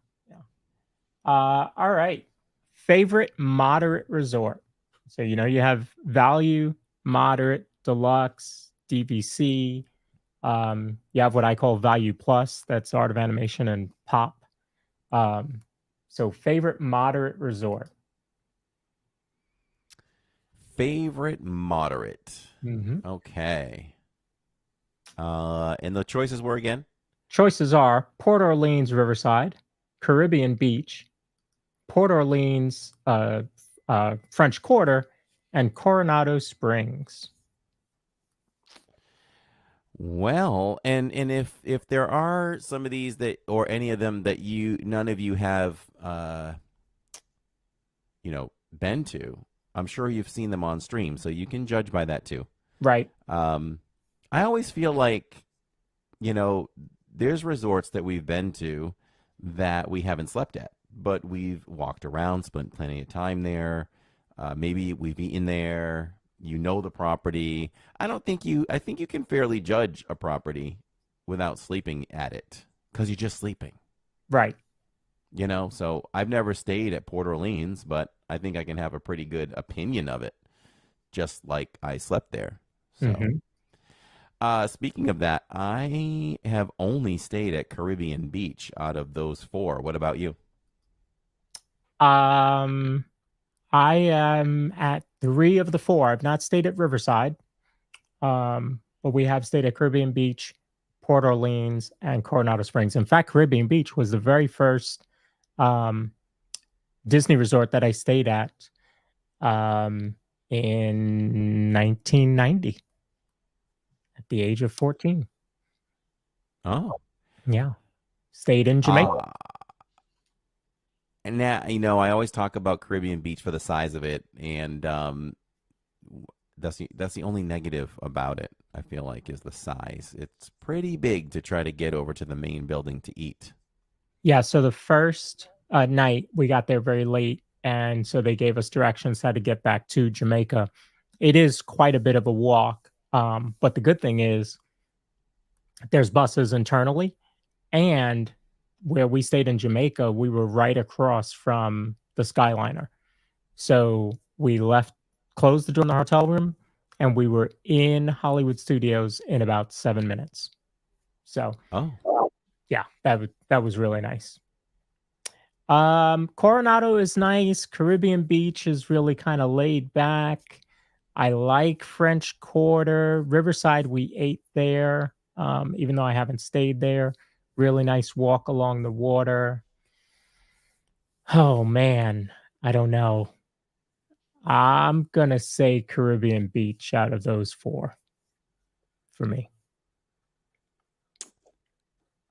All right. Favorite moderate resort. So, you have value, moderate, deluxe, DVC. You have what I call value plus. That's Art of Animation and Pop. So favorite moderate resort. Favorite moderate. Mm-hmm. Okay. And the choices were again? Choices are Port Orleans Riverside, Caribbean Beach, Port Orleans French Quarter, and Coronado Springs. Well, and if there are some of these that, or any of them that none of you have been to, I'm sure you've seen them on stream, so you can judge by that too. Right. I always feel like, there's resorts that we've been to that we haven't slept at, but we've walked around, spent plenty of time there. Maybe we've eaten there. You know the property. I think you can fairly judge a property without sleeping at it because you're just sleeping. Right. So I've never stayed at Port Orleans, but I think I can have a pretty good opinion of it, just like I slept there. So, speaking of that, I have only stayed at Caribbean Beach out of those 4. What about you? I am at 3 of the 4. I've not stayed at Riverside, but we have stayed at Caribbean Beach, Port Orleans, and Coronado Springs. In fact, Caribbean Beach was the very first Disney resort that I stayed at in 1990 at the age of 14. Oh. Yeah. Stayed in Jamaica. And now, I always talk about Caribbean Beach for the size of it, and that's the only negative about it, I feel like, is the size. It's pretty big to try to get over to the main building to eat. Yeah, so the first night we got there very late, and so they gave us directions how to get back to Jamaica. It is quite a bit of a walk, but the good thing is there's buses internally, and where we stayed in Jamaica, we were right across from the Skyliner. So we closed the door in the hotel room, and we were in Hollywood Studios in about 7 minutes. So, yeah, that was really nice. Coronado is nice. Caribbean Beach is really kind of laid back. I like French Quarter. Riverside, we ate there, even though I haven't stayed there. Really nice walk along the water. Oh, man. I don't know. I'm going to say Caribbean Beach out of those 4 for me.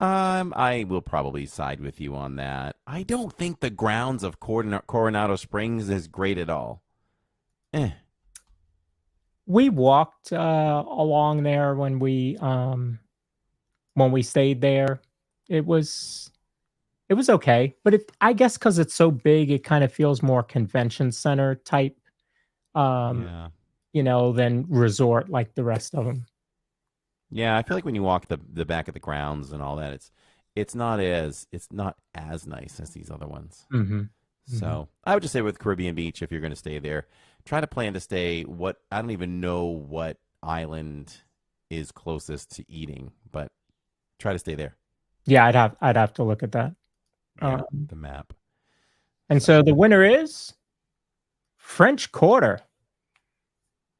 I will probably side with you on that. I don't think the grounds of Coronado Springs is great at all. We walked along there when we stayed there. It was okay, but I guess because it's so big, it kind of feels more convention center type, Yeah. than resort like the rest of them. Yeah, I feel like when you walk the back of the grounds and all that, it's not as nice as these other ones. Mm-hmm. So I would just say with Caribbean Beach, if you're going to stay there, try to plan to stay. I don't even know what island is closest to eating, but try to stay there. Yeah, I'd have to look at that. Yeah, the map. And so the winner is French Quarter.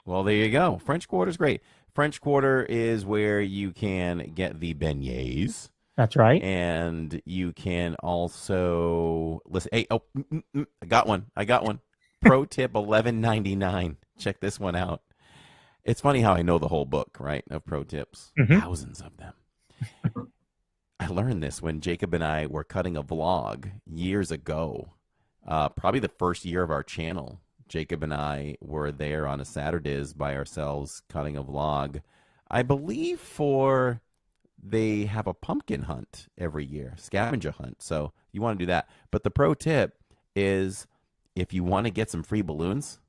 Well, there you go. French Quarter is great. French Quarter is where you can get the beignets. That's right. And you can also listen. Hey, I got one. Pro tip $11.99. Check this one out. It's funny how I know the whole book, right, of pro tips. Mm-hmm. Thousands of them. I learned this when Jacob and I were cutting a vlog years ago, probably the first year of our channel. Jacob and I were there on a Saturdays by ourselves cutting a vlog. I believe they have a pumpkin hunt every year, scavenger hunt. So you want to do that. But the pro tip is if you want to get some free balloons,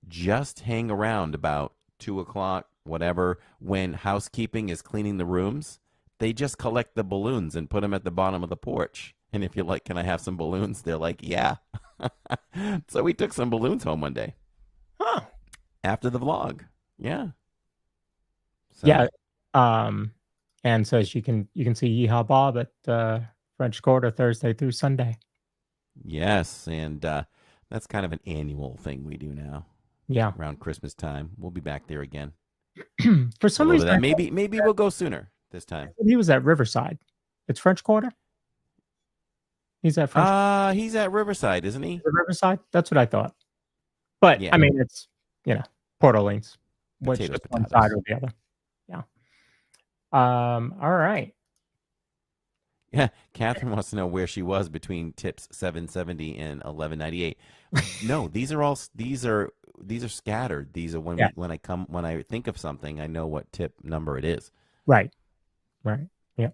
just hang around about 2 o'clock, whatever, when housekeeping is cleaning the rooms. They just collect the balloons and put them at the bottom of the porch. And if you're like, can I have some balloons? They're like, yeah. So we took some balloons home one day. Huh. After the vlog. Yeah. So. Yeah. And so you can see Yeehaw Bob at French Quarter Thursday through Sunday. Yes. And that's kind of an annual thing we do now. Yeah. Around Christmas time. We'll be back there again. For some reason. Maybe we'll go sooner this time. He was at Riverside. It's French Quarter? He's at French He's at Riverside, isn't he? Riverside? That's what I thought. But, yeah. I mean, it's, Port Orleans. Which is one side or the other. Yeah. All right. Yeah, Catherine wants to know where she was between tips 770 and 1198. No, these are scattered. These are when I think of something, I know what tip number it is. Right. Yeah.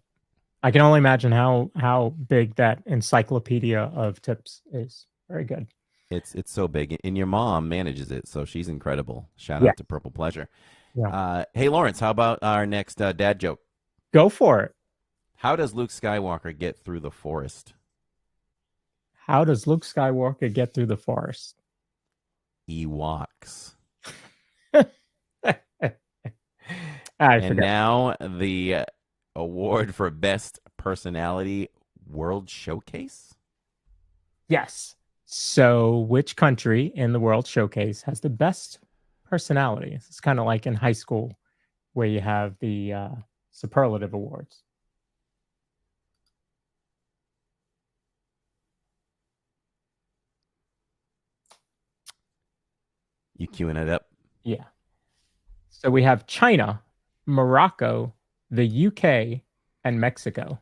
I can only imagine how big that encyclopedia of tips is. Very good. It's so big, and your mom manages it, so she's incredible. Shout out to Purple Pleasure. Yeah. Hey, Lawrence, how about our next dad joke? Go for it. How does Luke Skywalker get through the forest? How does Luke Skywalker get through the forest? He walks. And now the award for Best Personality World Showcase? Yes. So which country in the World Showcase has the best personality? It's kind of like in high school where you have the superlative awards. You queuing it up? Yeah. So we have China, Morocco, the UK, and Mexico.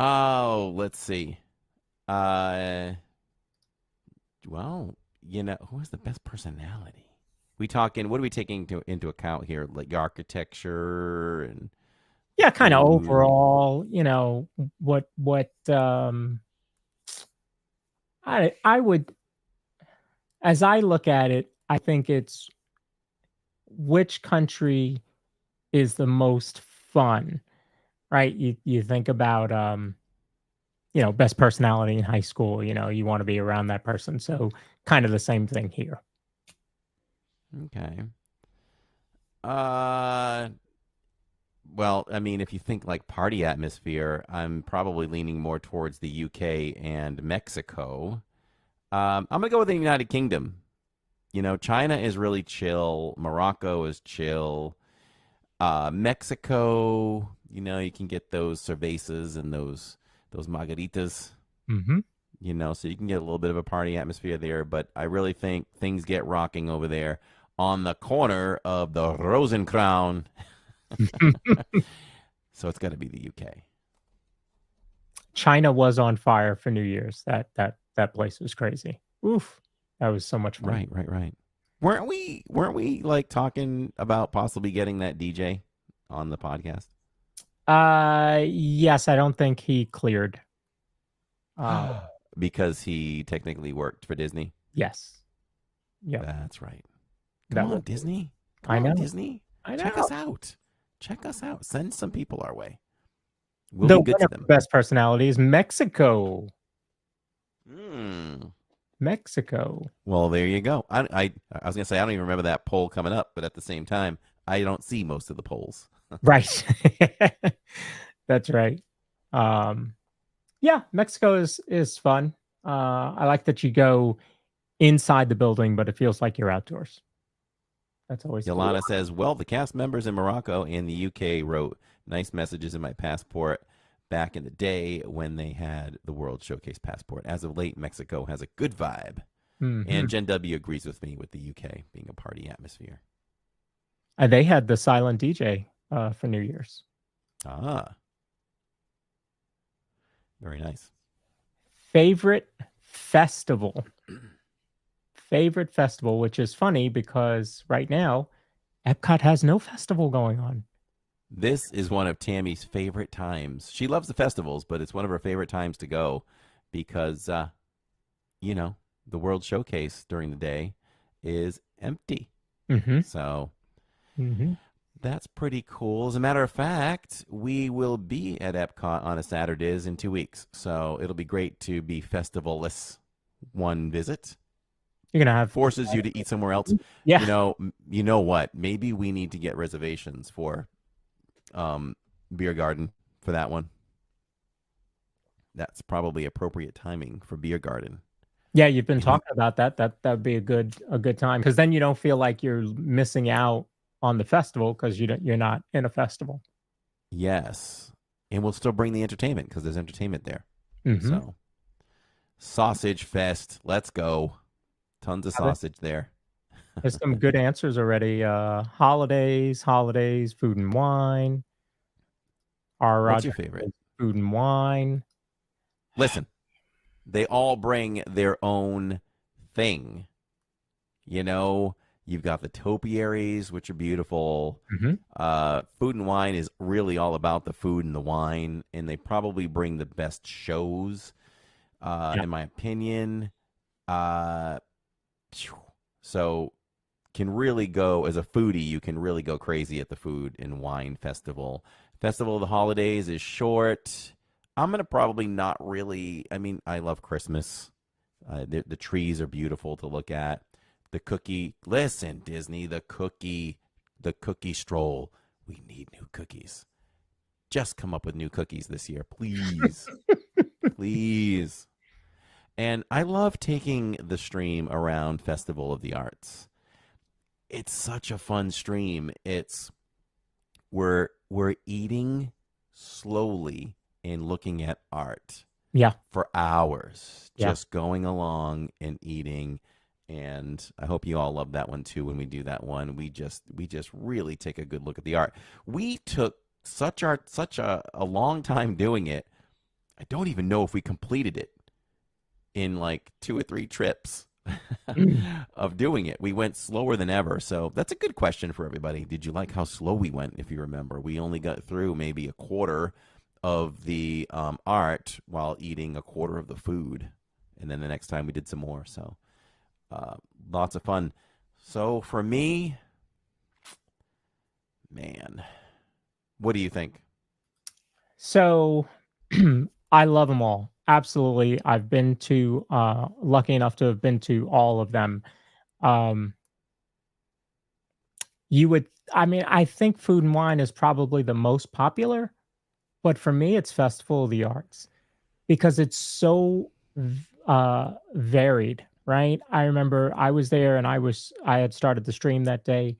Oh, let's see. Well, who has the best personality? What are we taking into account here? Like architecture and Yeah, kind of food? overall, what I would, as I look at it, I think it's which country is the most fun, right? You think about best personality in high school, you want to be around that person. So kind of the same thing here. Okay. Well, I mean, if you think like party atmosphere, I'm probably leaning more towards the UK and Mexico. I'm gonna go with the United Kingdom. China is really chill. Morocco is chill. Mexico, you can get those cervezas and those margaritas. Mm-hmm. So you can get a little bit of a party atmosphere there. But I really think things get rocking over there on the corner of the Rosencrown. So it's got to be the UK. China was on fire for New Year's. That place was crazy. Oof, that was so much fun. Right. Weren't we like talking about possibly getting that DJ on the podcast? Yes, I don't think he cleared. Because he technically worked for Disney. Yes. Yeah. That's right. Come on, Disney. I know. Disney. I know. Check us out. Send some people our way. We'll The be good to them. best personality is Mexico. Mm. Mexico. Well, there you go. I was gonna say I don't even remember that poll coming up, but at the same time, I don't see most of the polls. Right. That's right. Yeah, Mexico is fun. I like that you go inside the building, but it feels like you're outdoors. That's always Yolanda cool. says, well, the cast members in Morocco and the UK wrote nice messages in my passport back in the day when they had the World Showcase passport. As of late, Mexico has a good vibe. Mm-hmm. And Jen W. agrees with me with the UK being a party atmosphere. They had the silent DJ for New Year's. Ah. Very nice. Favorite festival, which is funny because right now, Epcot has no festival going on. This is one of Tammy's favorite times. She loves the festivals, but it's one of her favorite times to go because, the World Showcase during the day is empty. Mm-hmm. So Mm-hmm. that's pretty cool. As a matter of fact, we will be at Epcot on a Saturdays in 2 weeks. So it'll be great to be festivalless one visit. You're going to have Forces you to eat somewhere else. Yeah. You know what? Maybe we need to get reservations for beer garden for that one. That's probably appropriate timing for beer garden. Yeah, you've been talking about that. That would be a good time because then you don't feel like you're missing out on the festival because you're not in a festival. Yes, and we'll still bring the entertainment because there's entertainment there. Mm-hmm. So, Sausage Fest, let's go! Tons of sausage there. There's some good answers already. Holidays, food and wine. What's your favorite? Food and wine. Listen, they all bring their own thing. You've got the topiaries, which are beautiful. Mm-hmm. Food and wine is really all about the food and the wine, and they probably bring the best shows, in my opinion. So can really go, as a foodie, you can really go crazy at the food and wine festival. Festival of the Holidays is short. I'm going to probably not really, I love Christmas. The trees are beautiful to look at. The cookie, listen, Disney, the cookie stroll. We need new cookies. Just come up with new cookies this year, please. Please. And I love taking the stream around Festival of the Arts. It's such a fun stream. We're eating slowly and looking at art. Yeah. For hours. Yeah. Just going along and eating. And I hope you all love that one too when we do that one. We just really take a good look at the art. We took such a long time doing it. I don't even know if we completed it in like 2 or 3 trips of doing it. We went slower than ever. So that's a good question for everybody. Did you like how slow we went? If you remember, we only got through maybe a quarter of the art while eating a quarter of the food. And then the next time we did some more. So lots of fun. So for me, man, what do you think? So I love them all. Absolutely. I've been to, lucky enough to have been to all of them. Um, I think Food and Wine is probably the most popular, but for me, it's Festival of the Arts because it's so varied, right? I remember I was there and I had started the stream that day,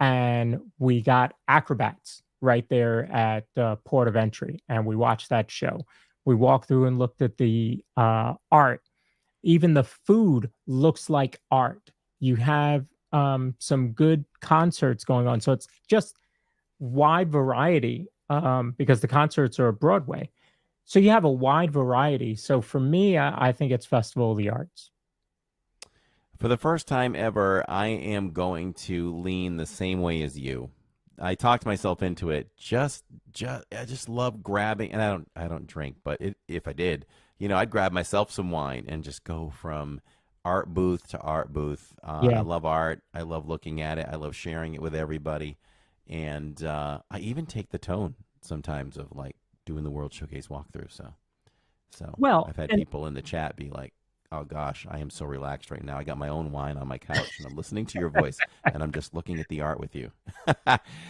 and we got acrobats right there at port of entry, and we watched that show. We walked through and looked at the art. Even the food looks like art. You have some good concerts going on, so it's just wide variety because the concerts are Broadway. So you have a wide variety. So for me, I think it's Festival of the Arts. For the first time ever, I am going to lean the same way as you. I talked myself into it. I just love grabbing, and I don't drink, but if I did, I'd grab myself some wine and just go from art booth to art booth. Yeah. I love art. I love looking at it. I love sharing it with everybody, and I even take the tone sometimes of like doing the World Showcase walkthrough. So Well, I've had people in the chat be like, "Oh gosh, I am so relaxed right now. I got my own wine on my couch and I'm listening to your voice and I'm just looking at the art with you."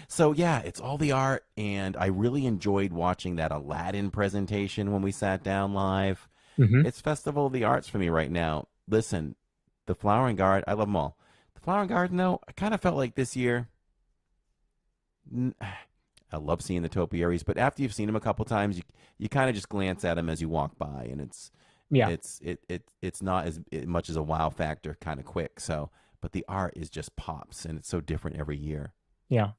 So yeah, it's all the art, and I really enjoyed watching that Aladdin presentation when we sat down live. Mhm. It's Festival of the Arts for me right now. Listen, the Flowering Garden, I love them all. The Flowering Garden, though, I kind of felt like this year, I love seeing the topiaries, but after you've seen them a couple times, you kind of just glance at them as you walk by, and it's not as much as a wow factor kind of quick. So, but the art is just pops, and it's so different every year. Yeah.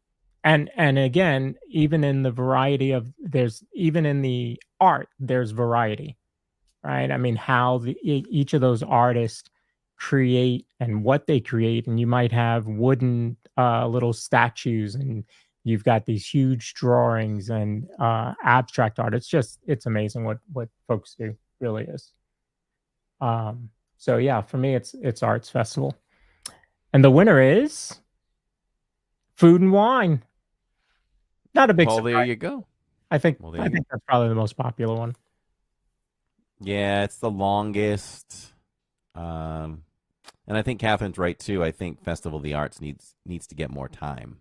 And again, even in the even in the art, there's variety, right? I mean, how each of those artists create and what they create, and you might have wooden little statues, and you've got these huge drawings and abstract art. It's amazing what folks do. Really is. So yeah, for me, it's Arts Festival, and the winner is Food and Wine. Not a big Well, surprise. there you go. I think Well, there I you think that's probably the most popular one. Yeah, it's the longest. And I think Catherine's right too. I think Festival of the Arts needs to get more time.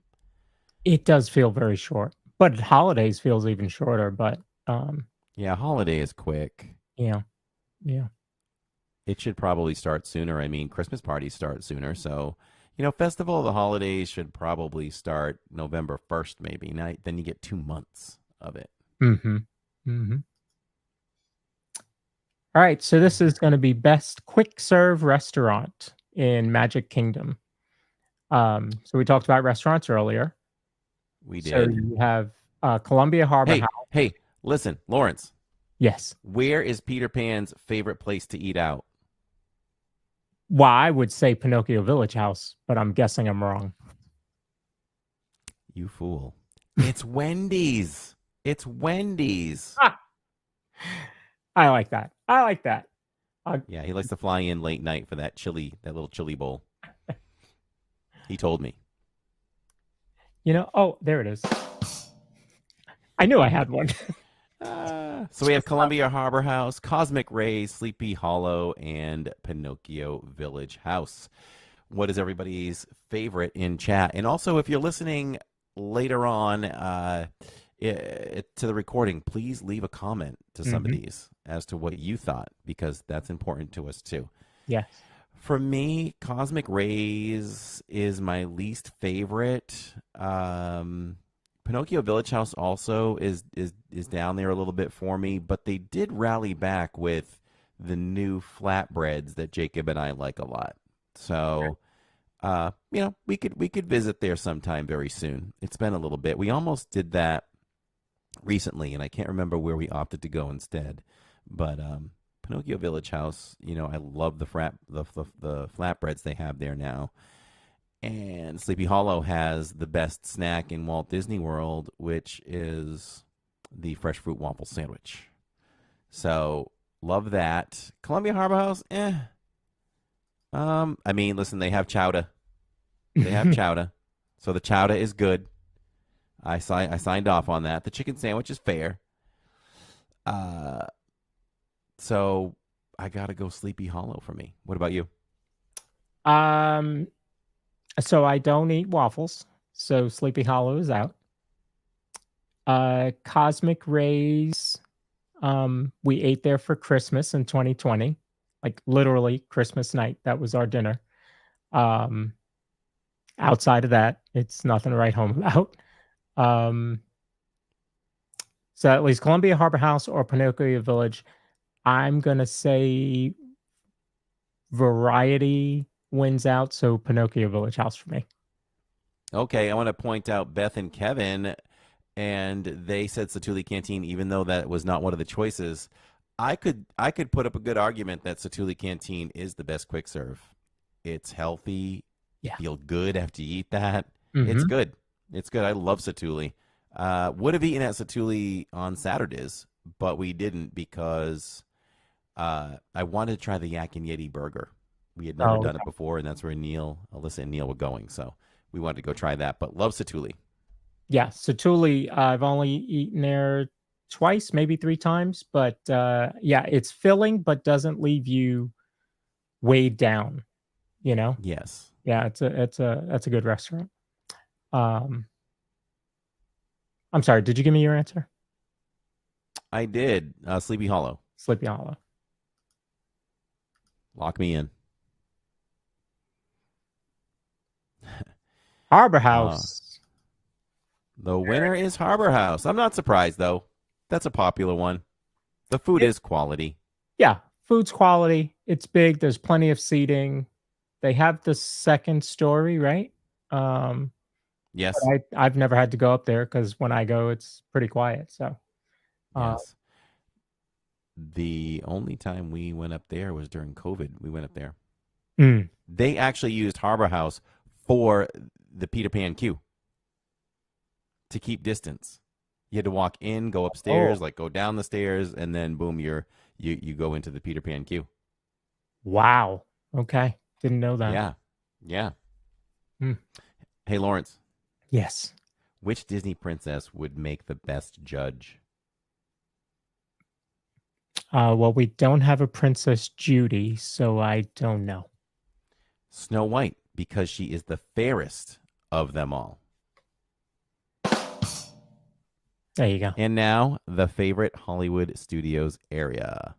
It does feel very short, but holidays feels even shorter. But Yeah, holiday is quick. yeah. It should probably start sooner. I mean, Christmas parties start sooner, so Festival of the Holidays should probably start November 1st, maybe. Now, then you get 2 months of it. Mm-hmm. Mm-hmm. All right, so this is going to be best quick serve restaurant in Magic Kingdom. So we talked about restaurants earlier. We did. So you have Columbia Harbor House. Hey, listen, Lawrence. Yes. Where is Peter Pan's favorite place to eat out? Well, I would say Pinocchio Village House, but I'm guessing I'm wrong. You fool. It's Wendy's. It's Wendy's. I like that. Yeah, he likes to fly in late night for that little chili bowl. He told me. Oh, there it is. I knew I had one. So we have Columbia Harbor House, Cosmic Rays, Sleepy Hollow, and Pinocchio Village House. What is everybody's favorite in chat? And also, if you're listening later on to the recording, please leave a comment to some of these as to what you thought, because that's important to us too. Yes. For me, Cosmic Rays is my least favorite. Pinocchio Village House also is down there a little bit for me, but they did rally back with the new flatbreads that Jacob and I like a lot. So, we could visit there sometime very soon. It's been a little bit. We almost did that recently, and I can't remember where we opted to go instead. But Pinocchio Village House, I love the flatbreads they have there now. And Sleepy Hollow has the best snack in Walt Disney World, which is the fresh fruit waffle sandwich. So love that. Columbia Harbor House, listen, they have chowder. They have chowder. So the chowder is good. I signed off on that. The chicken sandwich is fair. So I gotta go Sleepy Hollow for me. What about you? So I don't eat waffles. So Sleepy Hollow is out. Cosmic Rays. We ate there for Christmas in 2020, like literally Christmas night. That was our dinner. Outside of that, it's nothing to write home about. So at least Columbia Harbor House or Pinocchio Village. I'm gonna say variety wins out, so Pinocchio Village House for me. Okay, I want to point out Beth and Kevin, and they said Satuli Canteen, even though that was not one of the choices. I could put up a good argument that Satuli Canteen is the best quick serve. It's healthy. Yeah. You feel good after you eat that. Mhm. It's good. It's good. I love Satuli. Would have eaten at Satuli on Saturdays, but we didn't because I wanted to try the Yak and Yeti burger. We had never done it before, and that's where Alyssa and Neil were going. So we wanted to go try that, but love Satuli. Yeah, Satuli, I've only eaten there twice, maybe 3 times, but yeah, it's filling, but doesn't leave you weighed down, Yes. Yeah, that's a good restaurant. I'm sorry, did you give me your answer? I did. Sleepy Hollow. Sleepy Hollow. Lock me in. Harbor House. The winner is Harbor House. I'm not surprised, though. That's a popular one. The food is quality. Yeah, food's quality. It's big. There's plenty of seating. They have the second story, right? Yes. I've never had to go up there because when I go, it's pretty quiet. So, Yes. The only time we went up there was during COVID. We went up there. They actually used Harbor House for the Peter Pan queue to keep distance. You had to walk in, go upstairs, go down the stairs, and then boom, you go into the Peter Pan queue. Wow. Okay. Didn't know that. Yeah. Hey, Lawrence. Yes. Which Disney princess would make the best judge? Well, we don't have a Princess Judy, so I don't know. Snow White, because she is the fairest of them all. There you go. And now, the favorite Hollywood Studios area.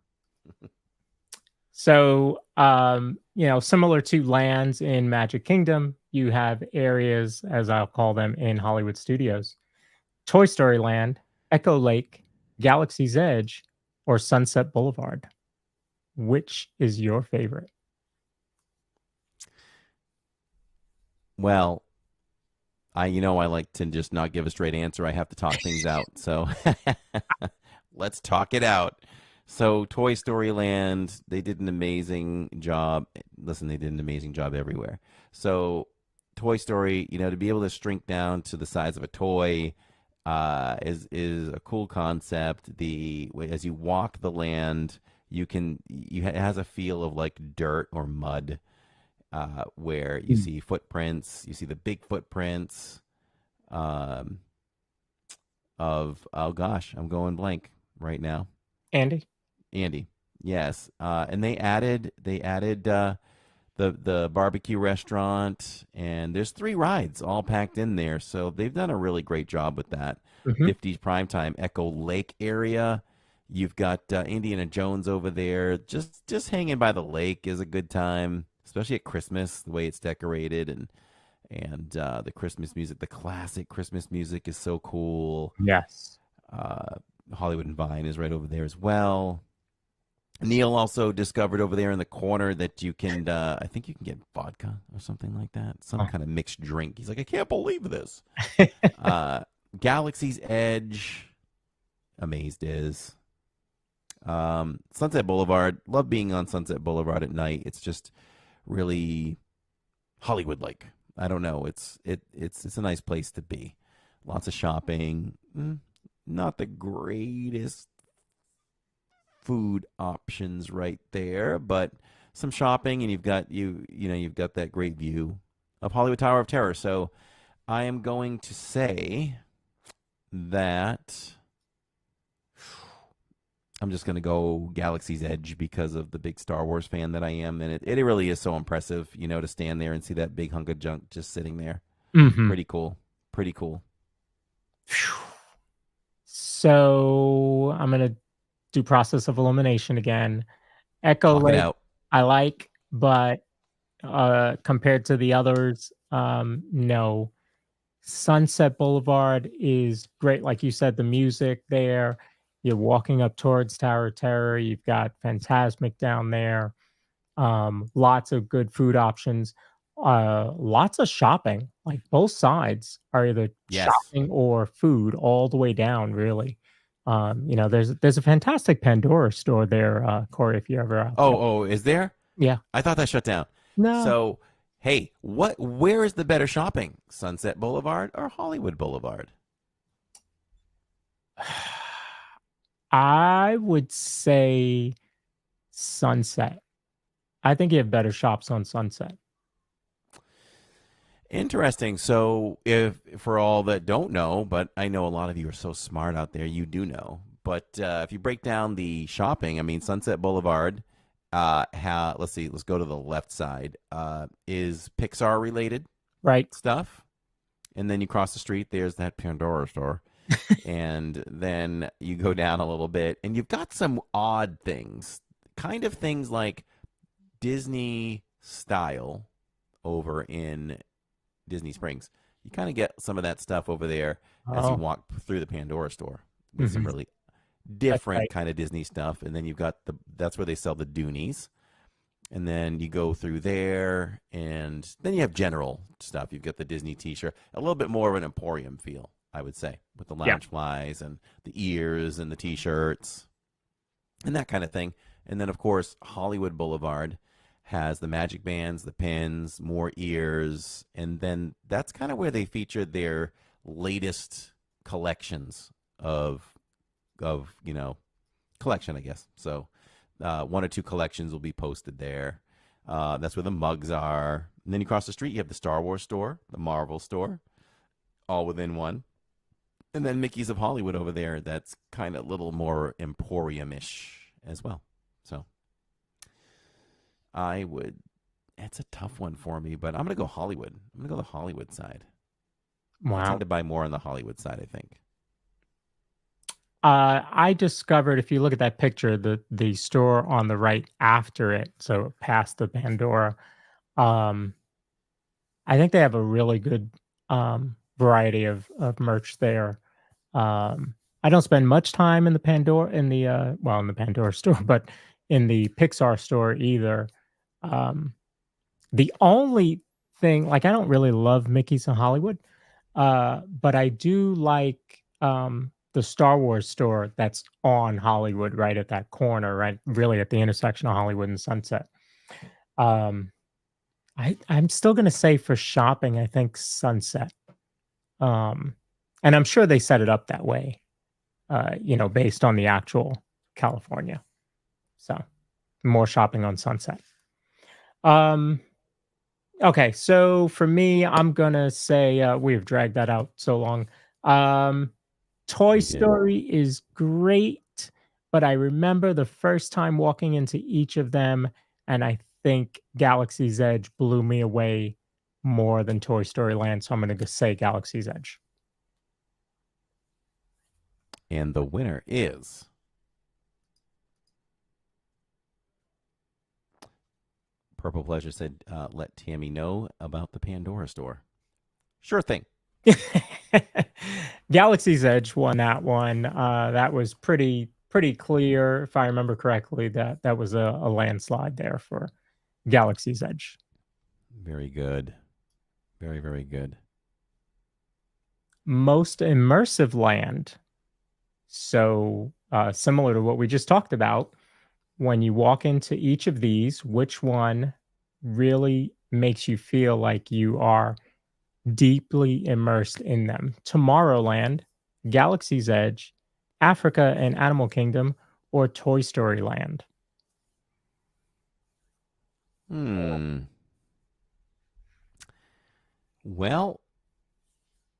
So, similar to lands in Magic Kingdom, you have areas, as I'll call them, in Hollywood Studios. Toy Story Land, Echo Lake, Galaxy's Edge, or Sunset Boulevard. Which is your favorite? Well, I like to just not give a straight answer. I have to talk things out. So let's talk it out. So Toy Story Land, they did an amazing job. Listen, they did an amazing job everywhere. So Toy Story, to be able to shrink down to the size of a toy is a cool concept. As you walk the land, it has a feel of like dirt or mud. Where you see footprints, you see the big footprints of, oh gosh, I'm going blank right now. Andy, yes. And they added the barbecue restaurant, and there's 3 rides all packed in there. So they've done a really great job with that. 50s primetime Echo Lake area. You've got Indiana Jones over there. Just hanging by the lake is a good time. Especially at Christmas, the way it's decorated and the Christmas music, the classic Christmas music is so cool. Yes. Hollywood and Vine is right over there as well. Neil also discovered over there in the corner that you can, I think you can get vodka or something like that, some kind of mixed drink. He's like, I can't believe this. Galaxy's Edge, Amazed is. Sunset Boulevard. Love being on Sunset Boulevard at night. It's just really Hollywood-like. I don't know. It's a nice place to be. Lots of shopping. Not the greatest food options right there, but some shopping, and you've got you've got that great view of Hollywood Tower of Terror. So I am going to say that I'm just going to go Galaxy's Edge because of the big Star Wars fan that I am, and it really is so impressive, to stand there and see that big hunk of junk just sitting there. Mm-hmm. Pretty cool. Pretty cool. So I'm gonna do process of elimination again. Echo Talk it Lake, out. I like, but compared to the others, no. Sunset Boulevard is great. Like you said, the music there. You're walking up towards Tower of Terror. You've got Phantasmic down there. Lots of good food options. Lots of shopping. Like both sides are either Yes. shopping or food all the way down, really. There's a fantastic Pandora store there, Corey, if you're ever out there. Oh, is there? Yeah. I thought that shut down. No. So, hey, where is the better shopping? Sunset Boulevard or Hollywood Boulevard? I would say Sunset. I think you have better shops on Sunset. Interesting. So, if for all that don't know, but I know a lot of you are so smart out there, you do know. But if you break down the shopping, I mean, Sunset Boulevard, let's see, let's go to the left side. Is Pixar related Right. stuff, and then you cross the street. There's that Pandora store, and then you go down a little bit, and you've got some odd things, kind of things like Disney style over in Disney Springs. You kind of get some of that stuff over there as you walk through the Pandora store with some really different kind of Disney stuff. And then you've got that's where they sell the Doonies. And then you go through there, and then you have general stuff. You've got the Disney t-shirt, a little bit more of an emporium feel, I would say, with the lounge flies and the ears and the t-shirts and that kind of thing. And then, of course, Hollywood Boulevard has the magic bands, the pins, more ears, and then that's kind of where they feature their latest collections of collection, I guess. So one or two collections will be posted there. That's where the mugs are. And then you cross the street, you have the Star Wars store, the Marvel store, all within one. And then Mickey's of Hollywood over there. That's kind of a little more emporium-ish as well. So it's a tough one for me, but I'm going to go Hollywood. I'm going to go the Hollywood side. Wow. I tend to buy more on the Hollywood side, I think. I discovered, if you look at that picture, the store on the right after it, so past the Pandora, I think they have a really good variety of merch there. I don't spend much time in the Pandora in the Pandora store, but in the Pixar store either. The only thing, like, I don't really love Mickey's in Hollywood, but I do like the Star Wars store that's on Hollywood, right at that corner, right, really at the intersection of Hollywood and Sunset. I'm still going to say for shopping, I think Sunset. And I'm sure they set it up that way, based on the actual California. So more shopping on Sunset. Okay, so for me, I'm going to say we've dragged that out so long. Toy Story is great, but I remember the first time walking into each of them, and I think Galaxy's Edge blew me away more than Toy Story Land, so I'm going to say Galaxy's Edge. And the winner is Purple Pleasure said, let Tammy know about the Pandora store. Sure thing. Galaxy's Edge won that one. That was pretty clear, if I remember correctly. That was a landslide there for Galaxy's Edge. Very good. Very, very good. Most immersive land. So similar to what we just talked about, when you walk into each of these, which one really makes you feel like you are deeply immersed in them? Tomorrowland, Galaxy's Edge, Africa and Animal Kingdom, or Toy Story Land? Well,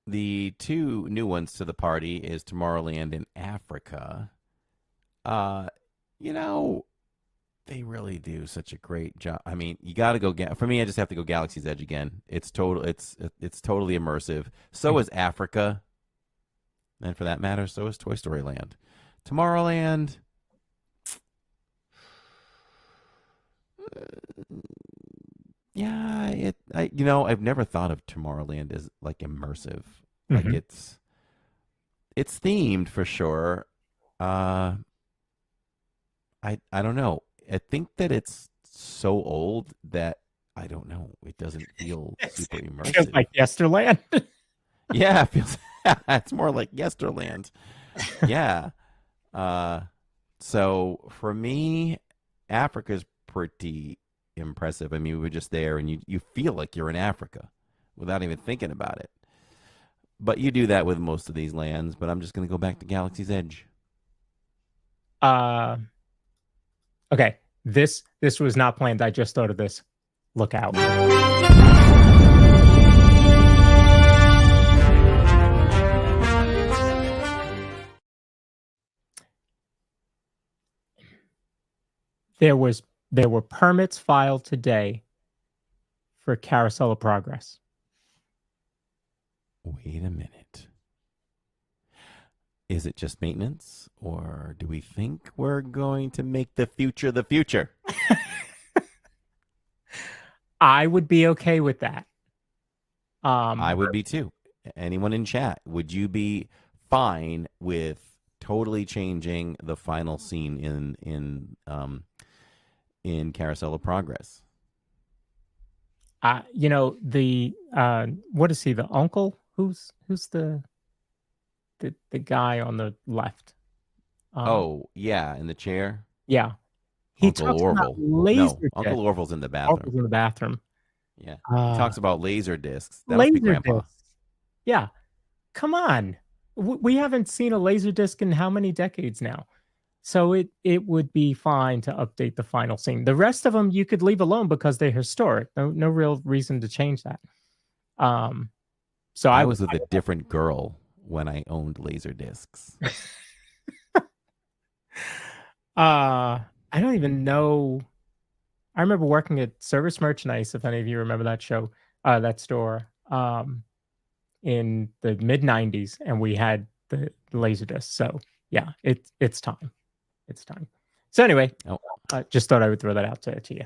the two new ones to the party is Tomorrowland and Africa. You know, they really do such a great job. I mean, you got to go for me. I just have to go Galaxy's Edge again. It's totally immersive. So is Africa, and for that matter, so is Toy Story Land. Tomorrowland. Yeah, I've never thought of Tomorrowland as like immersive. Like Mhm. it's themed for sure. I don't know. I think that it's so old that I don't know. It doesn't feel super Feels immersive. like Yesterland. Yeah, it feels it's more like Yesterland. Yeah. So for me, Africa's pretty impressive. I mean, we were just there and you feel like you're in Africa without even thinking about it. But you do that with most of these lands, but I'm just going to go back to Galaxy's Edge. Okay, this was not planned. I just thought of this. Look out. There were permits filed today for Carousel of Progress. Wait a minute. Is it just maintenance, or do we think we're going to make the future the future? I would be okay with that. I would be too. Anyone in chat, would you be fine with totally changing the final scene in Carousel of Progress? The what is he? The uncle? Who's the guy on the left? Oh, yeah, in the chair? Yeah. He Uncle talks about Orville. laser No, Uncle discs. Orville's in the Orville's bathroom. in the bathroom. Yeah. Uh, He talks about laser discs. That must be Laser Grandpa. discs. Yeah. Come on. We haven't seen a laser disc in how many decades now? So it would be fine to update the final scene. The rest of them you could leave alone because they're historic. No real reason to change that. So I was with a different girl when I owned laser discs. I don't even know. I remember working at Service Merchandise, if any of you remember that show, that store, in the mid '90s, and we had the Laserdisc. So yeah, it's time. It's time. So anyway, just thought I would throw that out to you.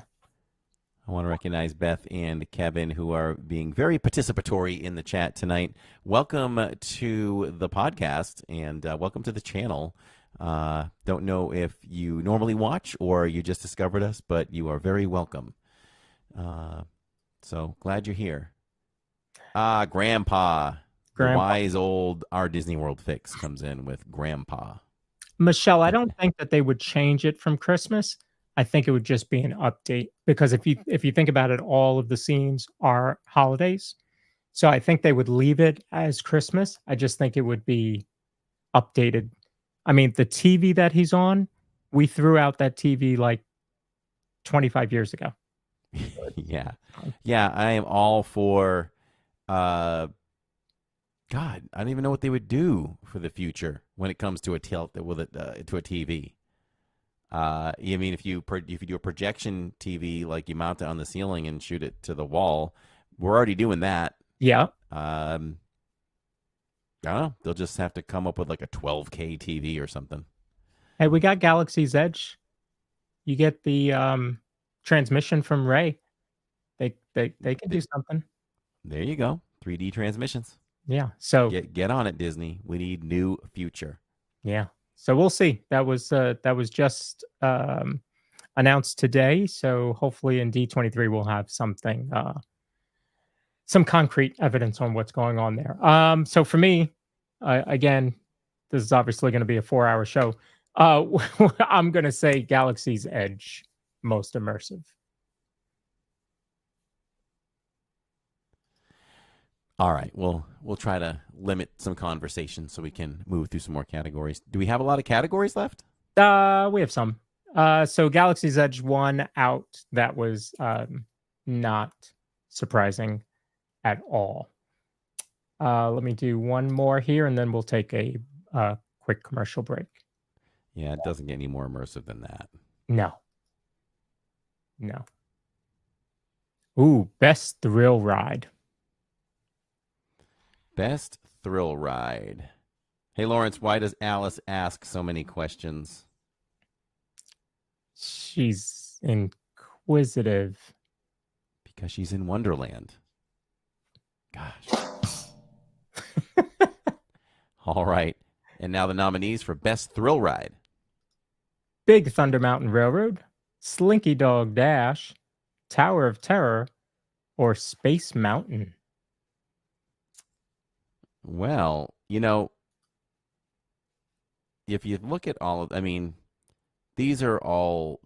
I want to recognize Beth and Kevin, who are being very participatory in the chat tonight. Welcome to the podcast, and welcome to the channel. Don't know if you normally watch or you just discovered us, but you are very welcome. So glad you're here. Grandpa. The wise old Our Disney World fix comes in with Grandpa. Michelle, I don't think that they would change it from Christmas. I think it would just be an update, because if you think about it, all of the scenes are holidays. So I think they would leave it as Christmas. I just think it would be updated. I mean, the TV that he's on, we threw out that TV like 25 years ago. Yeah. I am all for. God, I don't even know what they would do for the future when it comes to a to a TV. I mean, if you do a projection TV, like you mount it on the ceiling and shoot it to the wall, we're already doing that. Yeah. I don't know. They'll just have to come up with like a 12K TV or something. Hey, we got Galaxy's Edge. You get the transmission from Ray. They can do something. There you go. 3D transmissions. Yeah. So get on it, Disney. We need new future. Yeah. So we'll see. That was just announced today. So hopefully in D23 we'll have something, some concrete evidence on what's going on there. So for me, again, this is obviously going to be a 4-hour show. I'm going to say Galaxy's Edge, most immersive. All right, we'll try to limit some conversation so we can move through some more categories. Do we have a lot of categories left? We have some. So Galaxy's Edge won out. That was not surprising at all. Let me do one more here, and then we'll take a quick commercial break. Yeah, it doesn't get any more immersive than that. No. Ooh, best thrill ride. Best thrill ride. Hey, Lawrence, why does Alice ask so many questions? She's inquisitive. Because she's in Wonderland. Gosh. All right. And now the nominees for Best Thrill Ride. Big Thunder Mountain Railroad, Slinky Dog Dash, Tower of Terror, or Space Mountain. Well, if you look at all of, these are all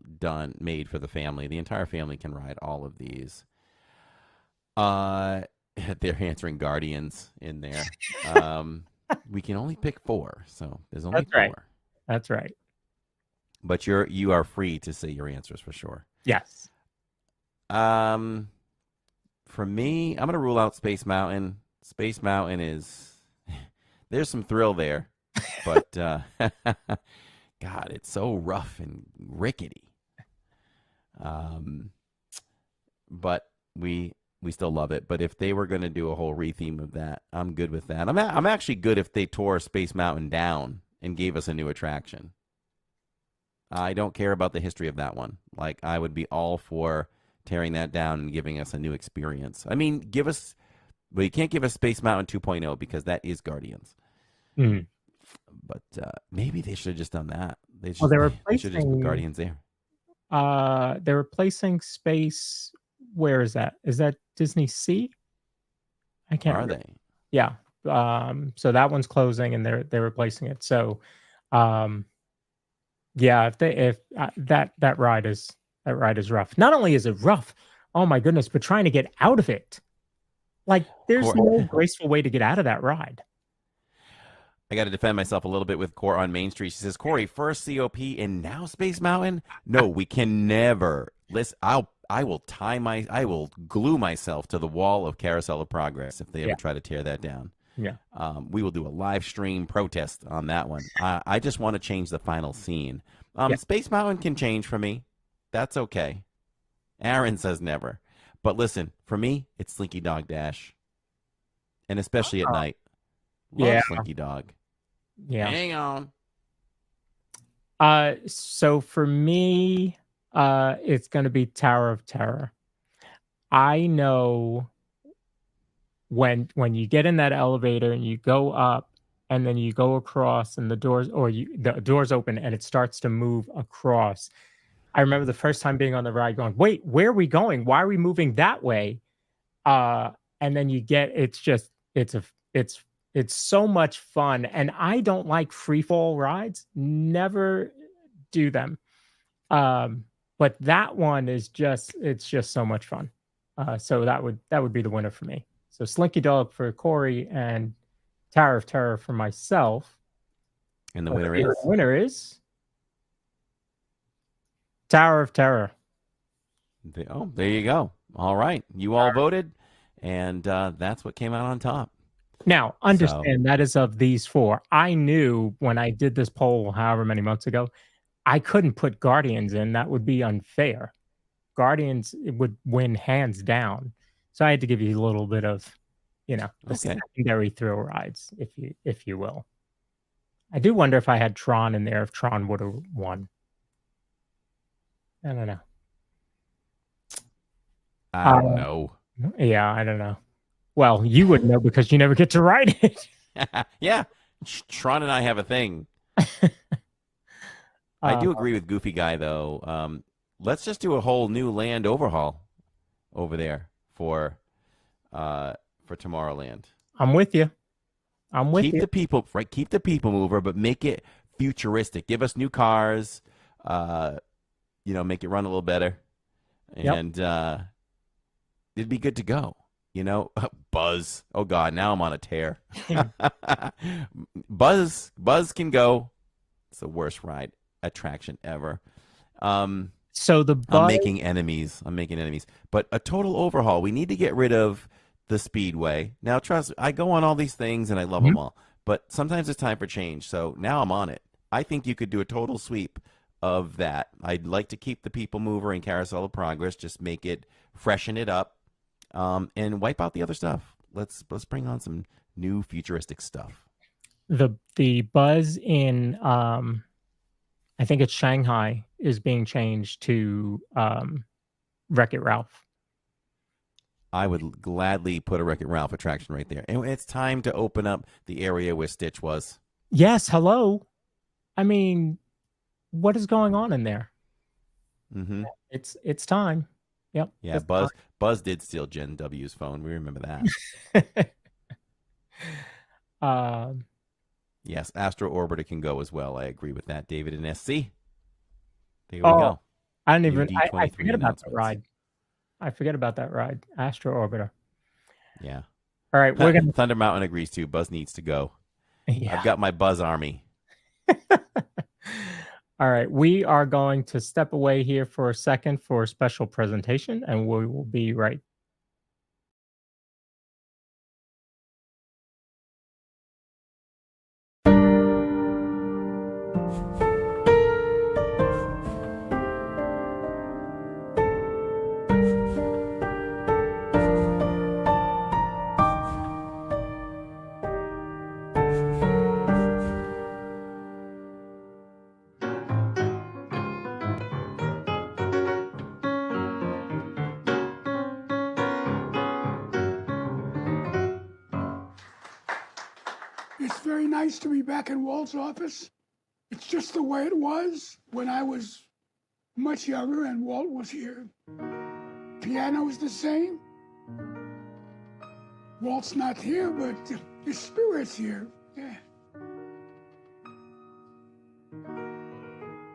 made for the family. The entire family can ride all of these. They're answering Guardians in there. We can only pick 4, so there's only 4. Right. That's right. But you are free to say your answers for sure. Yes. For me, I'm going to rule out Space Mountain. Space Mountain is there's some thrill there, but God, it's so rough and rickety. But we still love it. But if they were going to do a whole retheme of that, I'm good with that. I'm actually good if they tore Space Mountain down and gave us a new attraction. I don't care about the history of that one. Like, I would be all for tearing that down and giving us a new experience. Give us, well, you can't give us Space Mountain 2.0 because that is Guardians. Mm. But maybe they should have just done that. They should have just put Guardians there. They're replacing Space. Where is that? Is that Disney Sea? I can't. Are remember. they? Yeah. So that one's closing, and they're replacing it. So, yeah. If that ride is rough. Not only is it rough, oh my goodness, but trying to get out of it, like there's no graceful way to get out of that ride. I got to defend myself a little bit with Cora on Main Street. She says, Corey, first COP and now Space Mountain? No, we can never. Listen, I will glue myself to the wall of Carousel of Progress if they ever try to tear that down. Yeah. We will do a live stream protest on that one. I just want to change the final scene. Space Mountain can change for me. That's okay. Aaron says never. But listen, for me, it's Slinky Dog Dash. And especially at night. Love Slinky Dog. Yeah. Hang on. So for me, it's going to be Tower of Terror. I know when you get in that elevator and you go up and then you go across and the doors open and it starts to move across. I remember the first time being on the ride going, wait, where are we going? Why are we moving that way? And then you get, it's so much fun. And I don't like free fall rides. Never do them. But that one is it's just so much fun. So that would be the winner for me. So Slinky Dog for Corey and Tower of Terror for myself. And the winner is Tower of Terror. There you go. All right. You all voted, and that's what came out on top. Now, understand that is of these 4. I knew when I did this poll however many months ago, I couldn't put Guardians in. That would be unfair. Guardians would win hands down. So I had to give you a little bit of, the secondary thrill rides, if you will. I do wonder if I had Tron in there, if Tron would have won. I don't know. I don't know. Yeah, I don't know. Well, you wouldn't know because you never get to ride it. Yeah. Tron and I have a thing. I do agree with Goofy Guy, though. Let's just do a whole new land overhaul over there for Tomorrowland. I'm with you. I'm with Keep you. the people, right? Keep the people mover, but make it futuristic. Give us new cars. Make it run a little better, Yep. and it'd be good to go. Buzz. Oh God, now I'm on a tear. Buzz can go. It's the worst ride attraction ever. So the I'm Buzz, making enemies. But a total overhaul. We need to get rid of the Speedway. Now, trust me, I go on all these things and I love them all. But sometimes it's time for change. So now I'm on it. I think you could do a total sweep of that. I'd like to keep the People Mover and Carousel of Progress. Just make it, freshen it up, and wipe out the other stuff. Let's bring on some new futuristic stuff. the Buzz in I think it's Shanghai is being changed to Wreck-It Ralph. I would gladly put a Wreck-It Ralph attraction right there. And it's time to open up the area where Stitch was. Yes, hello. I mean, what is going on in there? Mm-hmm. It's time. Yep. Yeah, it's Buzz did steal Gen W's phone. We remember that. Yes, Astro Orbiter can go as well. I agree with that, David and SC. There we go. I didn't even. I D23 forget about that announcements. ride. I forget about that ride. Astro Orbiter. Yeah. All right, we're gonna. Thunder Mountain agrees too. Buzz needs to go. Yeah. I've got my Buzz army. All right, we are going to step away here for a second for a special presentation, and we will be right. It's very nice to be back in Walt's office. It's just the way it was when I was much younger and Walt was here. Piano is the same. Walt's not here, but his spirit's here. Yeah.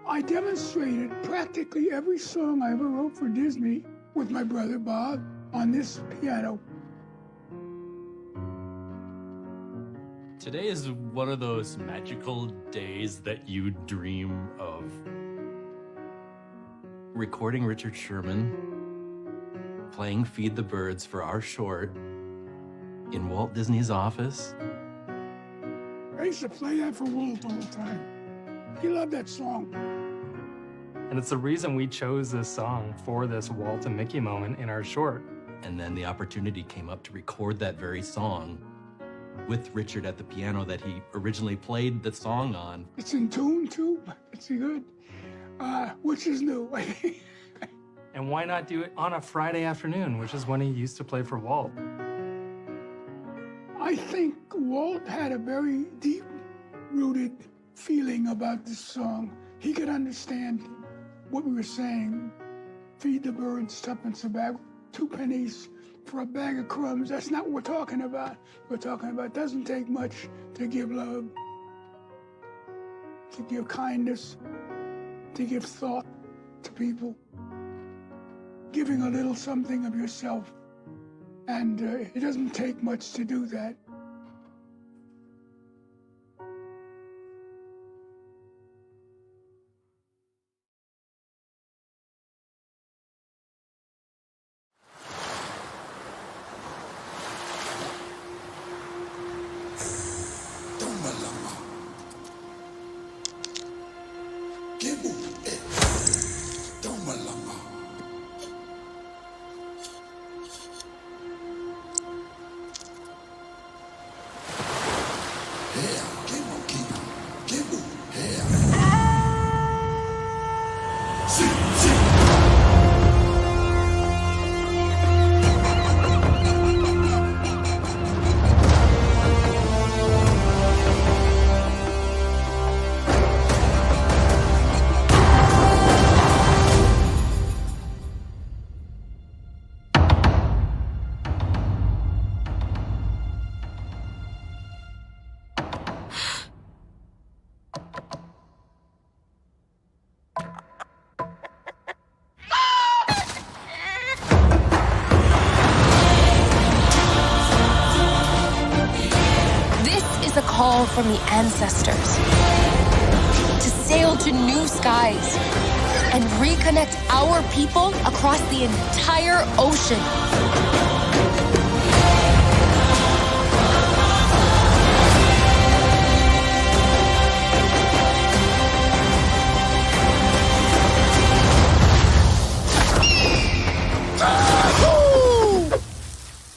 I demonstrated practically every song I ever wrote for Disney with my brother Bob on this piano. Today is one of those magical days that you dream of. Recording Richard Sherman, playing Feed the Birds for our short in Walt Disney's office. I used to play that for Walt all the time. He loved that song. And it's the reason we chose this song for this Walt and Mickey moment in our short. And then the opportunity came up to record that very song with Richard at the piano that he originally played the song on. It's in tune too. It's good. Which is new. And why not do it on a Friday afternoon, which is when he used to play for Walt? I think Walt had a very deep-rooted feeling about this song. He could understand what we were saying. Feed the birds, tuppence a bag, 2 pennies for a bag of crumbs. That's not what we're talking about. We're talking about it doesn't take much to give love, to give kindness, to give thought to people, giving a little something of yourself. And it doesn't take much to do that. call from the ancestors to sail to new skies and reconnect our people across the entire ocean.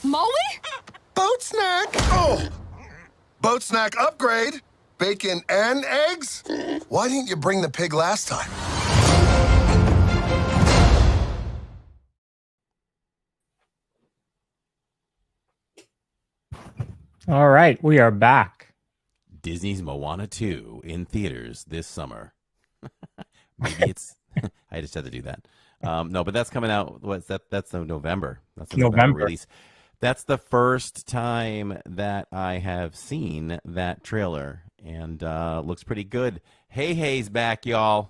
Maui? Boat snack! Oh! Boat snack upgrade? Bacon and eggs? Why didn't you bring the pig last time? All right, we are back. Disney's Moana 2 in theaters this summer. Maybe it's I just had to do that. No, but that's coming out. What's that? That's the November. That's the November release. That's the first time that I have seen that trailer, and looks pretty good. Hey Hey's back, y'all.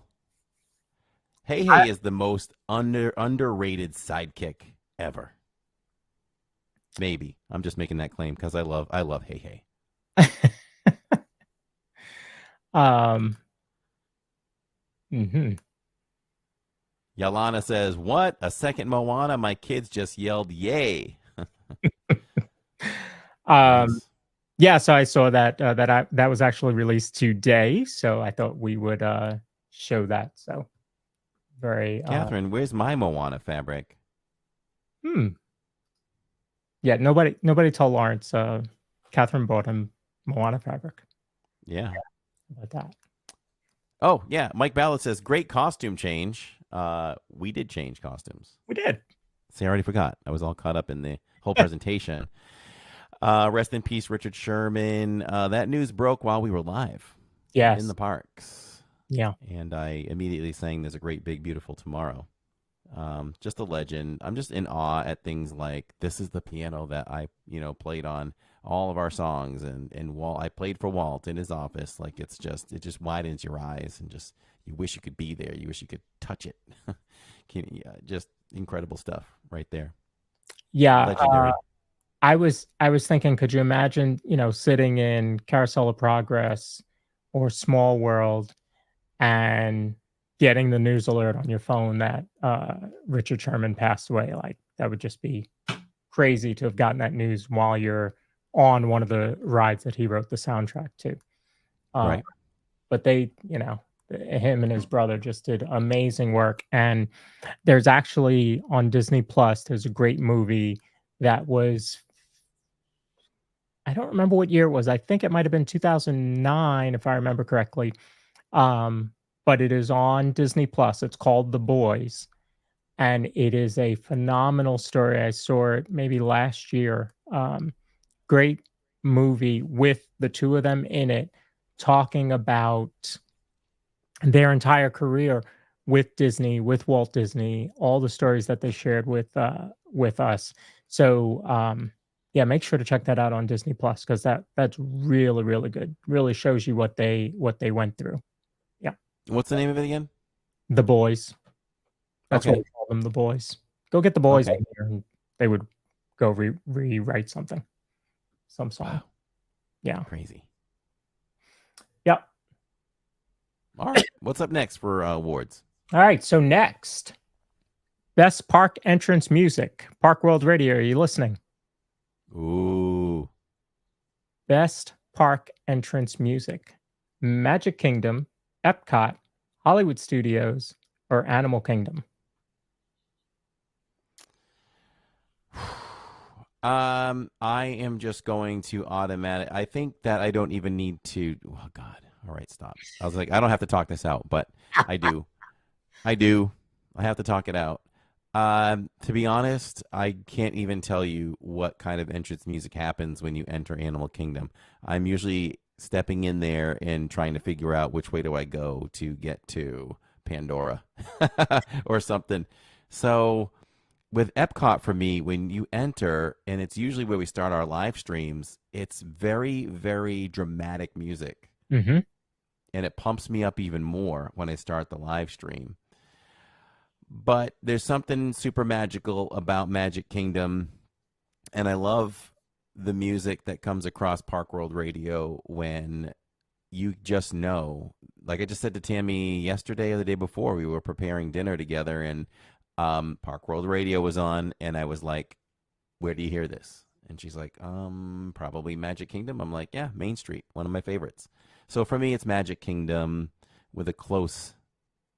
Hey Hey is the most underrated sidekick ever. Maybe I'm just making that claim because I love Hey Hey. Yalana says, "What? A second Moana? My kids just yelled yay." Nice. Yeah, so I saw that that was actually released today, so I thought we would show that. So very Catherine, where's my Moana fabric? Yeah, nobody told Lawrence. Catherine bought him Moana fabric. Yeah. How about that? Oh, yeah. Mike Ballard says, great costume change. We did change costumes. We did. See, I already forgot. I was all caught up in the whole presentation. Rest in peace, Richard Sherman. That news broke while we were live. Yes. In the parks. Yeah. And I immediately sang There's a Great Big Beautiful Tomorrow. Just a legend. I'm just in awe at things like this is the piano that I, played on all of our songs, and Walt, I played for Walt in his office. Like it just widens your eyes, and just you wish you could be there. You wish you could touch it. Just incredible stuff right there. Yeah. Legendary. I was thinking, could you imagine, sitting in Carousel of Progress or Small World and getting the news alert on your phone that Richard Sherman passed away? Like that would just be crazy to have gotten that news while you're on one of the rides that he wrote the soundtrack to. Right. But they, him and his brother just did amazing work. And there's actually on Disney Plus, there's a great movie that was, I don't remember what year it was. I think it might have been 2009, if I remember correctly. But it is on Disney Plus. It's called The Boys, and it is a phenomenal story. I saw it maybe last year. Great movie with the two of them in it, talking about their entire career with Disney, with Walt Disney, all the stories that they shared with us. So yeah, make sure to check that out on Disney Plus, because that's really, really good. Really shows you what they went through. Yeah. What's the name of it again? The Boys. That's Okay. what we call them, The Boys. Go get The Boys Okay. in here, and they would go rewrite something. Some song. Wow. Yeah. Crazy. Yep. All right. What's up next for awards? All right. So next, best park entrance music. Park World Radio. Are you listening? Ooh. Best park entrance music. Magic Kingdom, Epcot, Hollywood Studios, or Animal Kingdom? I am just going to automatic. I think that I don't even need to. Oh God! All right, stop. I was like, I don't have to talk this out, but I do. I have to talk it out. To be honest, I can't even tell you what kind of entrance music happens when you enter Animal Kingdom. I'm usually stepping in there and trying to figure out which way do I go to get to Pandora or something. So with Epcot, for me, when you enter, and it's usually where we start our live streams, it's very, very dramatic music. Mm-hmm. And it pumps me up even more when I start the live stream. But there's something super magical about Magic Kingdom. And I love the music that comes across Park World Radio when you just know. Like I just said to Tammy yesterday or the day before, we were preparing dinner together, and Park World Radio was on, and I was like, "Where do you hear this?" And she's like, probably Magic Kingdom. I'm like, "Yeah, Main Street, one of my favorites." So for me, it's Magic Kingdom, with a close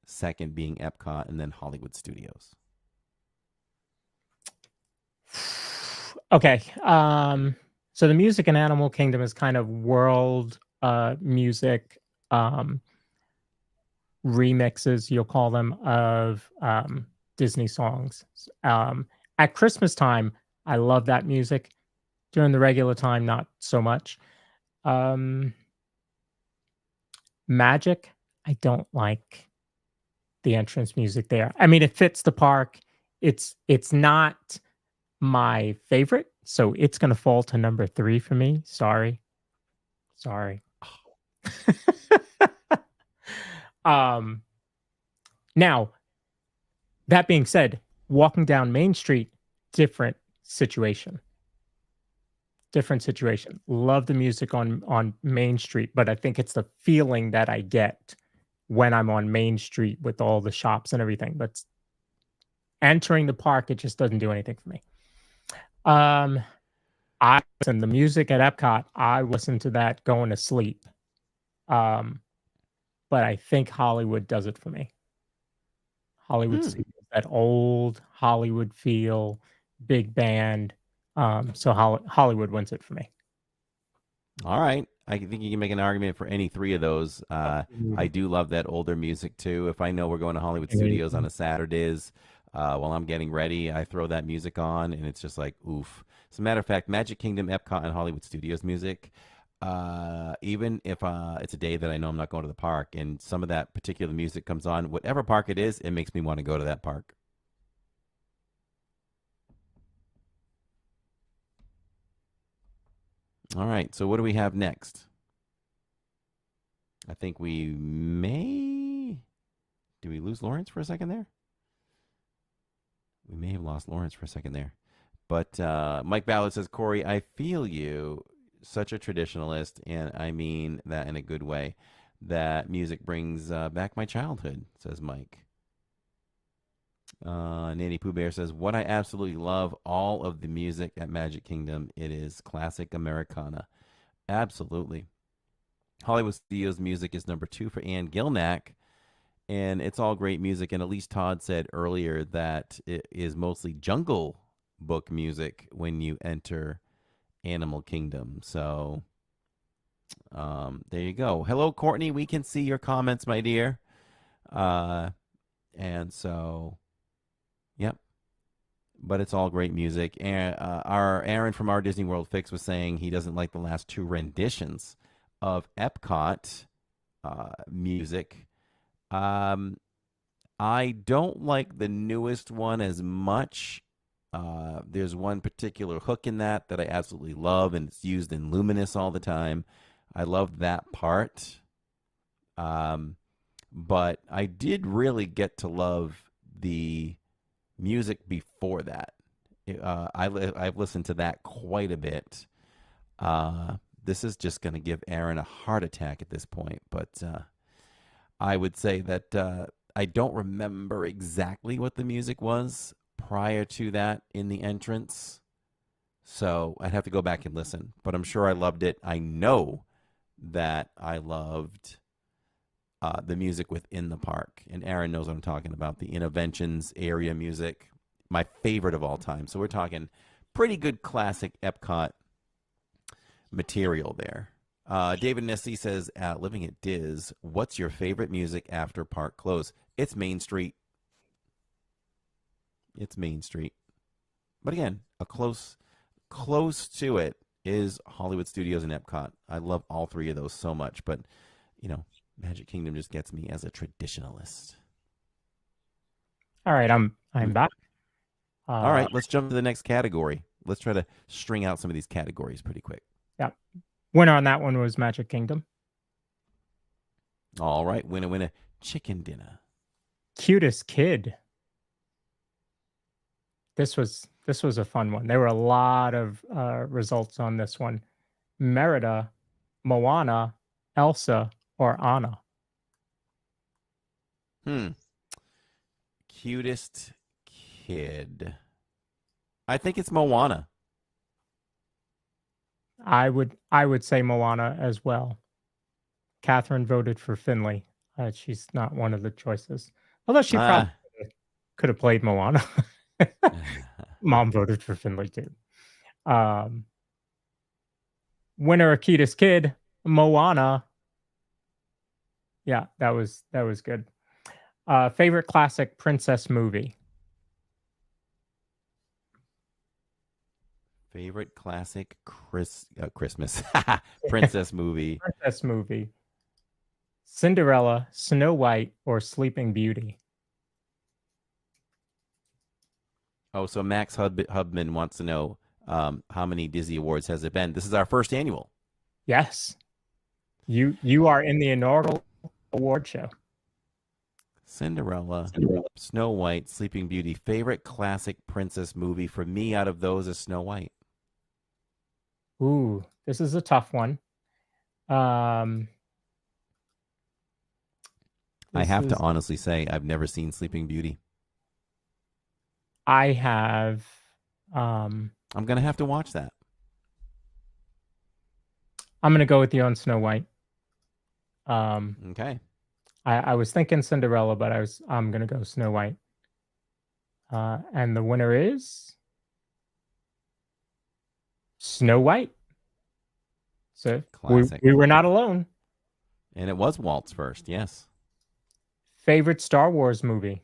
second being Epcot, and then Hollywood Studios. Okay. So the music in Animal Kingdom is kind of world music remixes, you'll call them, of Disney songs. At Christmas time, I love that music. During the regular time, not so much. Magic, I don't like the entrance music there. I mean, it fits the park. It's not my favorite, so it's going to fall to number 3 for me. Sorry. Now, that being said, walking down Main Street, different situation. Love the music on Main Street, but I think it's the feeling that I get when I'm on Main Street with all the shops and everything. But entering the park, it just doesn't do anything for me. I listen the music at Epcot. I listen to that going to sleep. But I think Hollywood does it for me. Hollywood Studios, that old Hollywood feel, big band. So Hollywood wins it for me. All right. I think you can make an argument for any 3 of those. I do love that older music too. If I know we're going to Hollywood Studios on a Saturdays, while I'm getting ready, I throw that music on, and it's just like, oof. As a matter of fact, Magic Kingdom, Epcot, and Hollywood Studios music, even if it's a day that I know I'm not going to the park and some of that particular music comes on, whatever park it is, it makes me want to go to that park. All right, so what do we have next? I think we may... Did we lose Lawrence for a second there? We may have lost Lawrence for a second there. But Mike Ballard says, Corey, I feel you. Such a traditionalist, and I mean that in a good way. That music brings back my childhood, says Mike. Nanny Pooh Bear says, what I absolutely love, all of the music at Magic Kingdom, it is classic Americana. Absolutely. Hollywood Studios music is number 2 for Ann Gilnack, and it's all great music. And Elise Todd said earlier that it is mostly Jungle Book music when you enter Animal Kingdom. So there you go. Hello, Courtney. We can see your comments, my dear. And so, yep. But it's all great music. And our Aaron from Our Disney World Fix was saying he doesn't like the last 2 renditions of Epcot music. I don't like the newest one as much. There's one particular hook in that I absolutely love, and it's used in Luminous all the time. I love that part. But I did really get to love the music before that. I've listened to that quite a bit. This is just going to give Aaron a heart attack at this point, but I would say that I don't remember exactly what the music was prior to that in the entrance. So I'd have to go back and listen, but I'm sure I loved it. I know that I loved the music within the park, and Aaron knows what I'm talking about. The Interventions area music, my favorite of all time. So we're talking pretty good classic Epcot material there. David Nessie says, living at Diz, what's your favorite music after park close? It's Main Street. It's Main Street. But again, a close to it is Hollywood Studios and Epcot. I love all 3 of those so much, but you know, Magic Kingdom just gets me as a traditionalist. All right, I'm back. All right, let's jump to the next category. Let's try to string out some of these categories pretty quick. Yeah. Winner on that one was Magic Kingdom. All right, winner, chicken dinner. Cutest kid. This was This was a fun one. There were a lot of results on this one. Merida, Moana, Elsa, or Anna. Cutest kid. I think it's Moana. I would say Moana as well. Catherine voted for Finley. She's not one of the choices. Although she probably could have played Moana. Mom voted for Finley too. Winner of Cutest Kid, Moana. Yeah, that was good. Favorite classic princess movie. Favorite classic Christmas princess movie. Princess movie. Cinderella, Snow White, or Sleeping Beauty. Oh, so Max Hubman wants to know how many Disney Awards has it been? This is our first annual. Yes. You are in the inaugural award show. Cinderella, Snow White, Sleeping Beauty. Favorite classic princess movie for me out of those is Snow White. Ooh, this is a tough one. I have to honestly say I've never seen Sleeping Beauty. I have. I'm going to have to watch that. I'm going to go with you on Snow White. Okay. I was thinking Cinderella, but I'm going to go Snow White. And the winner is Snow White. So we were not alone. And it was Walt's first, yes. Favorite Star Wars movie?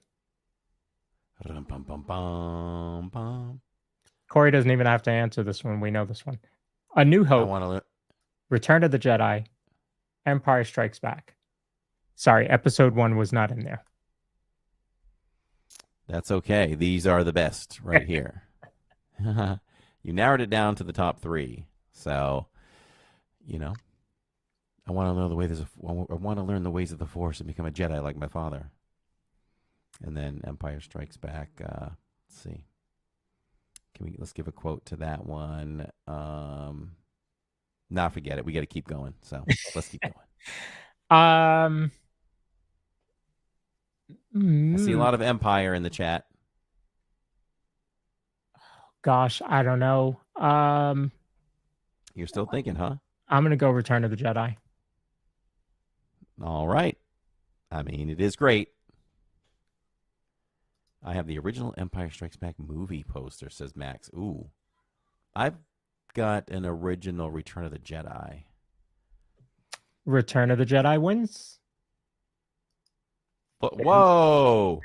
Corey doesn't even have to answer this one. We know this one. A New Hope, Return of the Jedi, Empire Strikes Back. Sorry, episode 1 was not in there. That's okay. These are the best right here. You narrowed it down to the top 3. So, I want to learn the ways of the Force and become a Jedi like my father. And then Empire Strikes Back. Let's see. Let's give a quote to that one. Nah, forget it. We got to keep going. So let's keep going. I see a lot of Empire in the chat. Gosh, I don't know. You're still thinking, huh? I'm going to go Return of the Jedi. All right. I mean, it is great. I have the original Empire Strikes Back movie poster, says Max. Ooh. I've got an original Return of the Jedi. Return of the Jedi wins. But, whoa.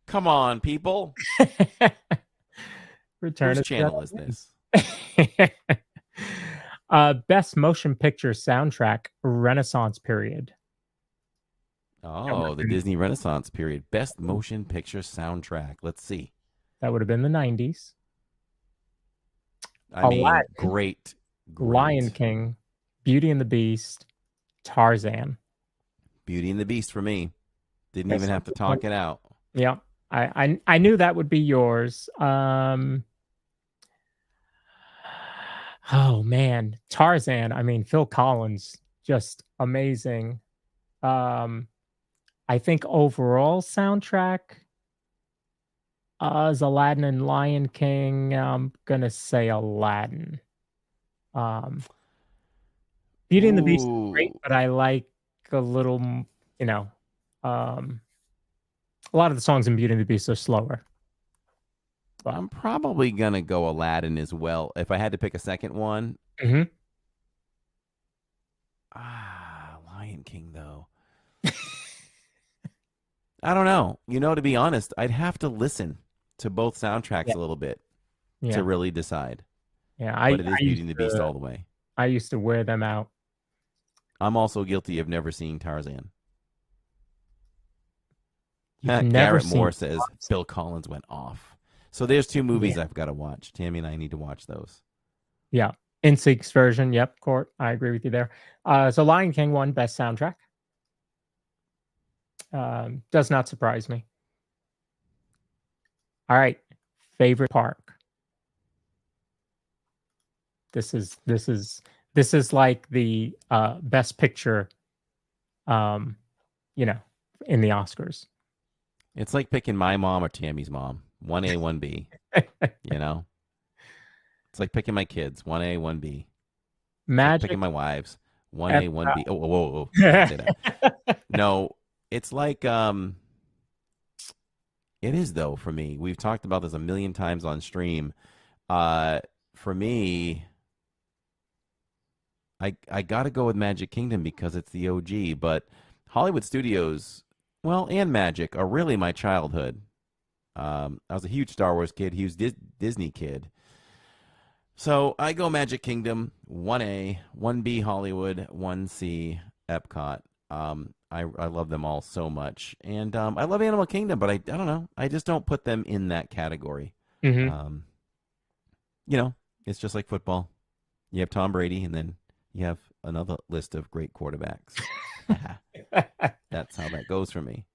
Come on, people. Whose channel is this? Best motion picture soundtrack, Renaissance period. Oh, the Disney Renaissance period. Best motion picture soundtrack. Let's see. That would have been the 90s. I mean, great. Lion King, Beauty and the Beast, Tarzan. Beauty and the Beast for me. Didn't even have to talk it out. Yeah. I knew that would be yours. Oh man, Tarzan. I mean, Phil Collins, just amazing. I think overall soundtrack is Aladdin and Lion King. I'm gonna say Aladdin. Beauty and the Beast is great, but I like a little, a lot of the songs in Beauty and the Beast are slower. But I'm probably going to go Aladdin as well. If I had to pick a second one. Mm-hmm. Lion King, though. I don't know. To be honest, I'd have to listen to both soundtracks a little bit to really decide. Yeah, but it is Beauty and the Beast all the way. I used to wear them out. I'm also guilty of never seeing Tarzan. Garrett Moore says Phil Collins went off. So there's 2 movies I've got to watch. Tammy and I need to watch those. Yeah. NSYNC's version. Yep, Court. I agree with you there. So Lion King won Best Soundtrack. Does not surprise me. All right. Favorite park. This is like the best picture, in the Oscars. It's like picking my mom or Tammy's mom. 1A, 1B. It's like picking my kids. 1A, 1B. Magic. Like picking my wives. 1A, 1B. Oh, whoa. Don't say that. No, it's like it is though for me. We've talked about this a million times on stream. For me, I got to go with Magic Kingdom because it's the OG, but Hollywood Studios, and Magic are really my childhood. I was a huge Star Wars kid, huge Disney kid. So I go Magic Kingdom, 1A, 1B Hollywood, 1C Epcot. I love them all so much. And I love Animal Kingdom, but I don't know. I just don't put them in that category. Mm-hmm. It's just like football. You have Tom Brady, and then you have another list of great quarterbacks. That's how that goes for me.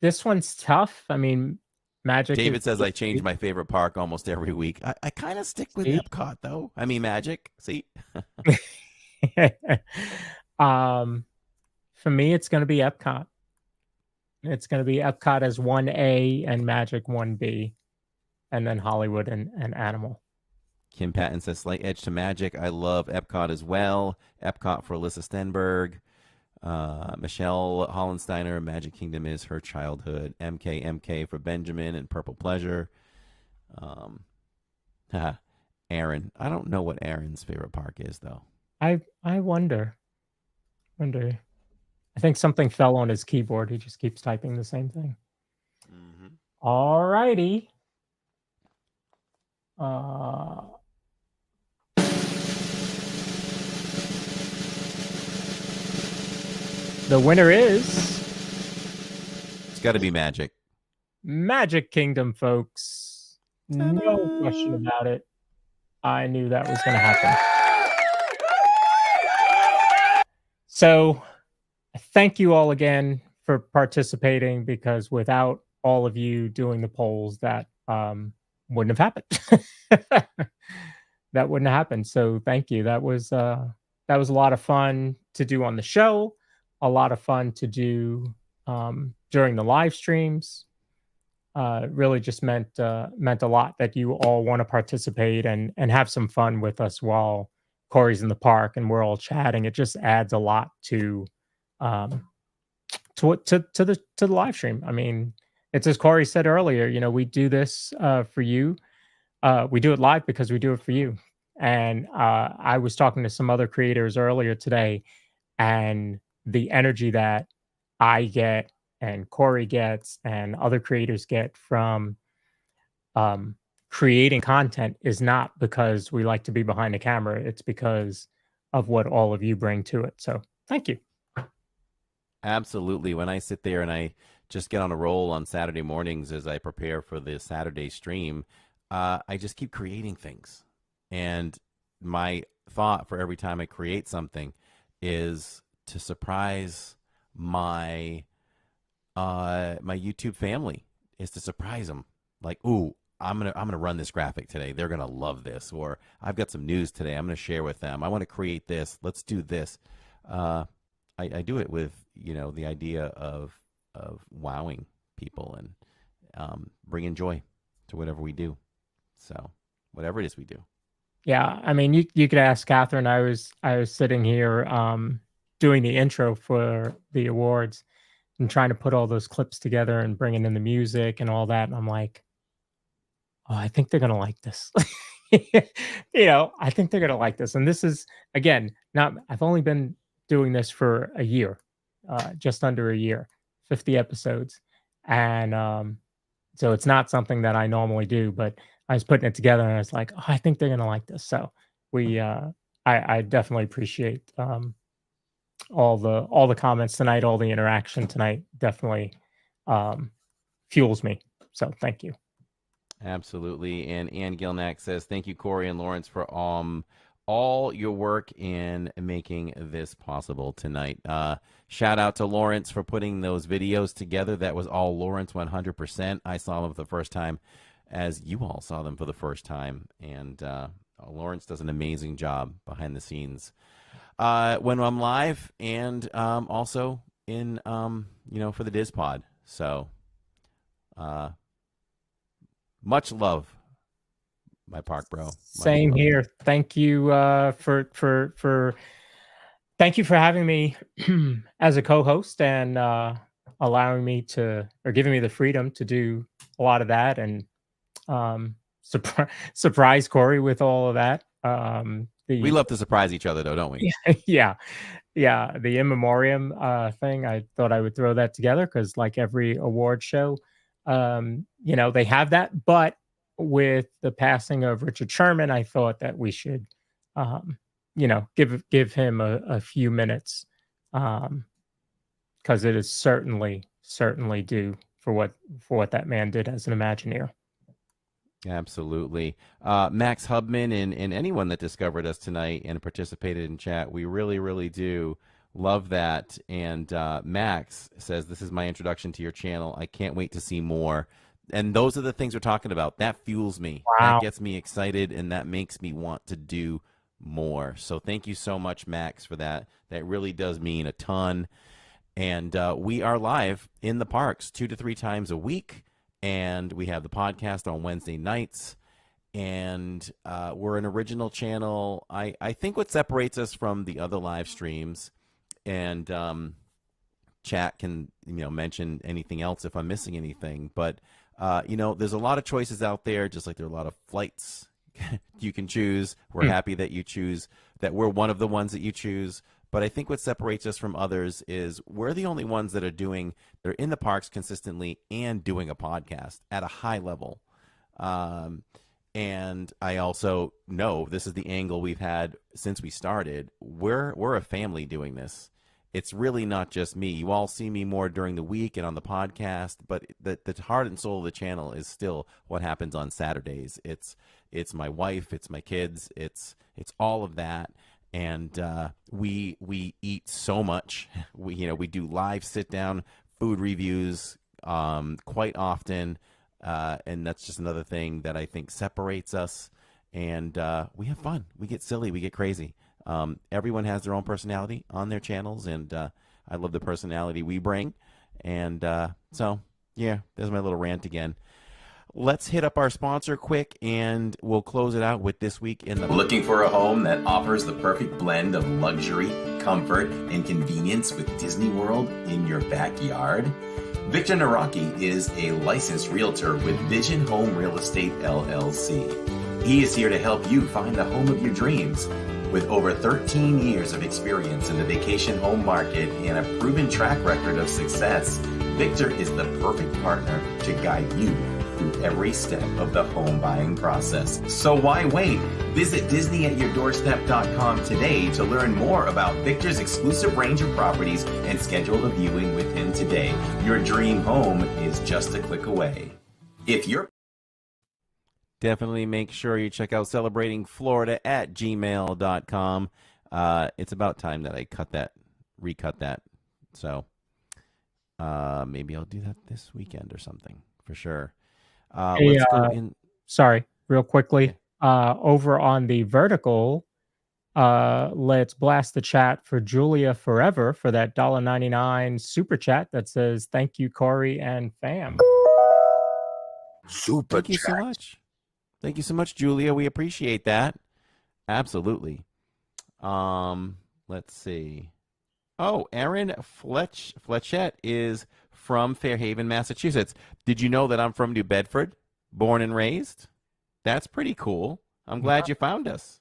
This one's tough. I mean, Magic. David says I change my favorite park almost every week. I kind of stick with Epcot, though. I mean, Magic. See? For me, it's going to be Epcot. It's going to be Epcot as 1A and Magic 1B, and then Hollywood and Animal. Kim Patton says slight edge to Magic. I love Epcot as well. Epcot for Alyssa Stenberg. Michelle Hollensteiner, Magic Kingdom is her childhood. MK for Benjamin and Purple Pleasure. Aaron. I don't know what Aaron's favorite park is, though. I wonder. I think something fell on his keyboard. He just keeps typing the same thing. Mm-hmm. All righty. The winner is... It's got to be Magic. Magic Kingdom, folks. No question about it. I knew that was going to happen. So, thank you all again for participating, because without all of you doing the polls, that wouldn't have happened. That wouldn't have happened. So, thank you. That was a lot of fun to do on the show. A lot of fun to do during the live streams. Really just meant a lot that you all want to participate and have some fun with us while Corey's in the park and we're all chatting. It just adds a lot to the live stream. I mean, it's as Corey said earlier. We do this for you. We do it live because we do it for you. And I was talking to some other creators earlier today, and the energy that I get and Corey gets and other creators get from creating content is not because we like to be behind the camera. It's because of what all of you bring to it. So thank you. Absolutely. When I sit there and I just get on a roll on Saturday mornings as I prepare for the Saturday stream, I just keep creating things. And my thought for every time I create something is to surprise my my YouTube family, is to surprise them. Like, ooh, I'm gonna run this graphic today. They're gonna love this. Or I've got some news today. I'm gonna share with them. I want to create this. Let's do this. I do it with the idea of wowing people and bringing joy to whatever we do. So whatever it is we do. Yeah, I mean, you could ask Catherine. I was sitting here doing the intro for the awards and trying to put all those clips together and bringing in the music and all that. And I'm like, oh, I think they're going to like this. I think they're going to like this. And this is, again, I've only been doing this for a year, just under a year, 50 episodes. And so it's not something that I normally do, but I was putting it together and I was like, oh, I think they're going to like this. So I definitely appreciate all the comments tonight, all the interaction tonight definitely fuels me. So thank you. Absolutely. And Ann Gilnack says, thank you, Corey and Lawrence, for all all your work in making this possible tonight. Shout out to Lawrence for putting those videos together. That was all Lawrence 100%. I saw them for the first time as you all saw them for the first time. And Lawrence does an amazing job behind the scenes when I'm live and also in, for the DIZPod. So much love, my park bro. Same here. Thank you thank you for having me as a co-host and allowing me to, or giving me the freedom to do a lot of that, and surprise Corey with all of that. We love to surprise each other, though, don't we? Yeah. The in memoriam thing, I thought I would throw that together because, like every award show, they have that. But with the passing of Richard Sherman, I thought that we should, give him a few minutes, because it is certainly due for what that man did as an Imagineer. Absolutely. Max Hubman and anyone that discovered us tonight and participated in chat, we really, really do love that. And Max says, this is my introduction to your channel. I can't wait to see more. And those are the things we're talking about. That fuels me. Wow. That gets me excited, and that makes me want to do more. So thank you so much, Max, for that. That really does mean a ton. And we are live in the parks 2 to 3 times a week. And we have the podcast on Wednesday nights. And we're an original channel. I think what separates us from the other live streams, and chat can mention anything else if I'm missing anything. But, there's a lot of choices out there, just like there are a lot of flights you can choose. We're happy that you choose, that we're one of the ones that you choose. But I think what separates us from others is we're the only ones that are in the parks consistently and doing a podcast at a high level. And I also know this is the angle we've had since we started. We're a family doing this. It's really not just me. You all see me more during the week and on the podcast, but the heart and soul of the channel is still what happens on Saturdays. It's my wife, it's my kids, it's all of that. And we eat so much. We do live sit down food reviews quite often, and that's just another thing that I think separates us. And we have fun. We get silly. We get crazy. Everyone has their own personality on their channels, and I love the personality we bring. And so, yeah, there's my little rant again. Let's hit up our sponsor quick, and we'll close it out with this week in the... Looking for a home that offers the perfect blend of luxury, comfort, and convenience with Disney World in your backyard? Victor Naraki is a licensed realtor with Vision Home Real Estate, LLC. He is here to help you find the home of your dreams. With over 13 years of experience in the vacation home market and a proven track record of success, Victor is the perfect partner to guide you through every step of the home buying process. So why wait? Visit DisneyAtYourDoorstep.com today to learn more about Victor's exclusive range of properties and schedule a viewing with him today. Your dream home is just a click away. If you're Definitely make sure you check out celebratingflorida@gmail.com. It's about time that I recut that. So maybe I'll do that this weekend or something for sure. Let's go in. Sorry, real quickly. Over on the vertical, let's blast the chat for Julia Forever for that $1.99 super chat that says, "Thank you, Corey and fam." Thank you so much. Thank you so much, Julia. We appreciate that. Absolutely. Let's see. Oh, Aaron Fletchett is from Fairhaven, Massachusetts. Did you know that I'm from New Bedford, born and raised? That's pretty cool. I'm glad you found us.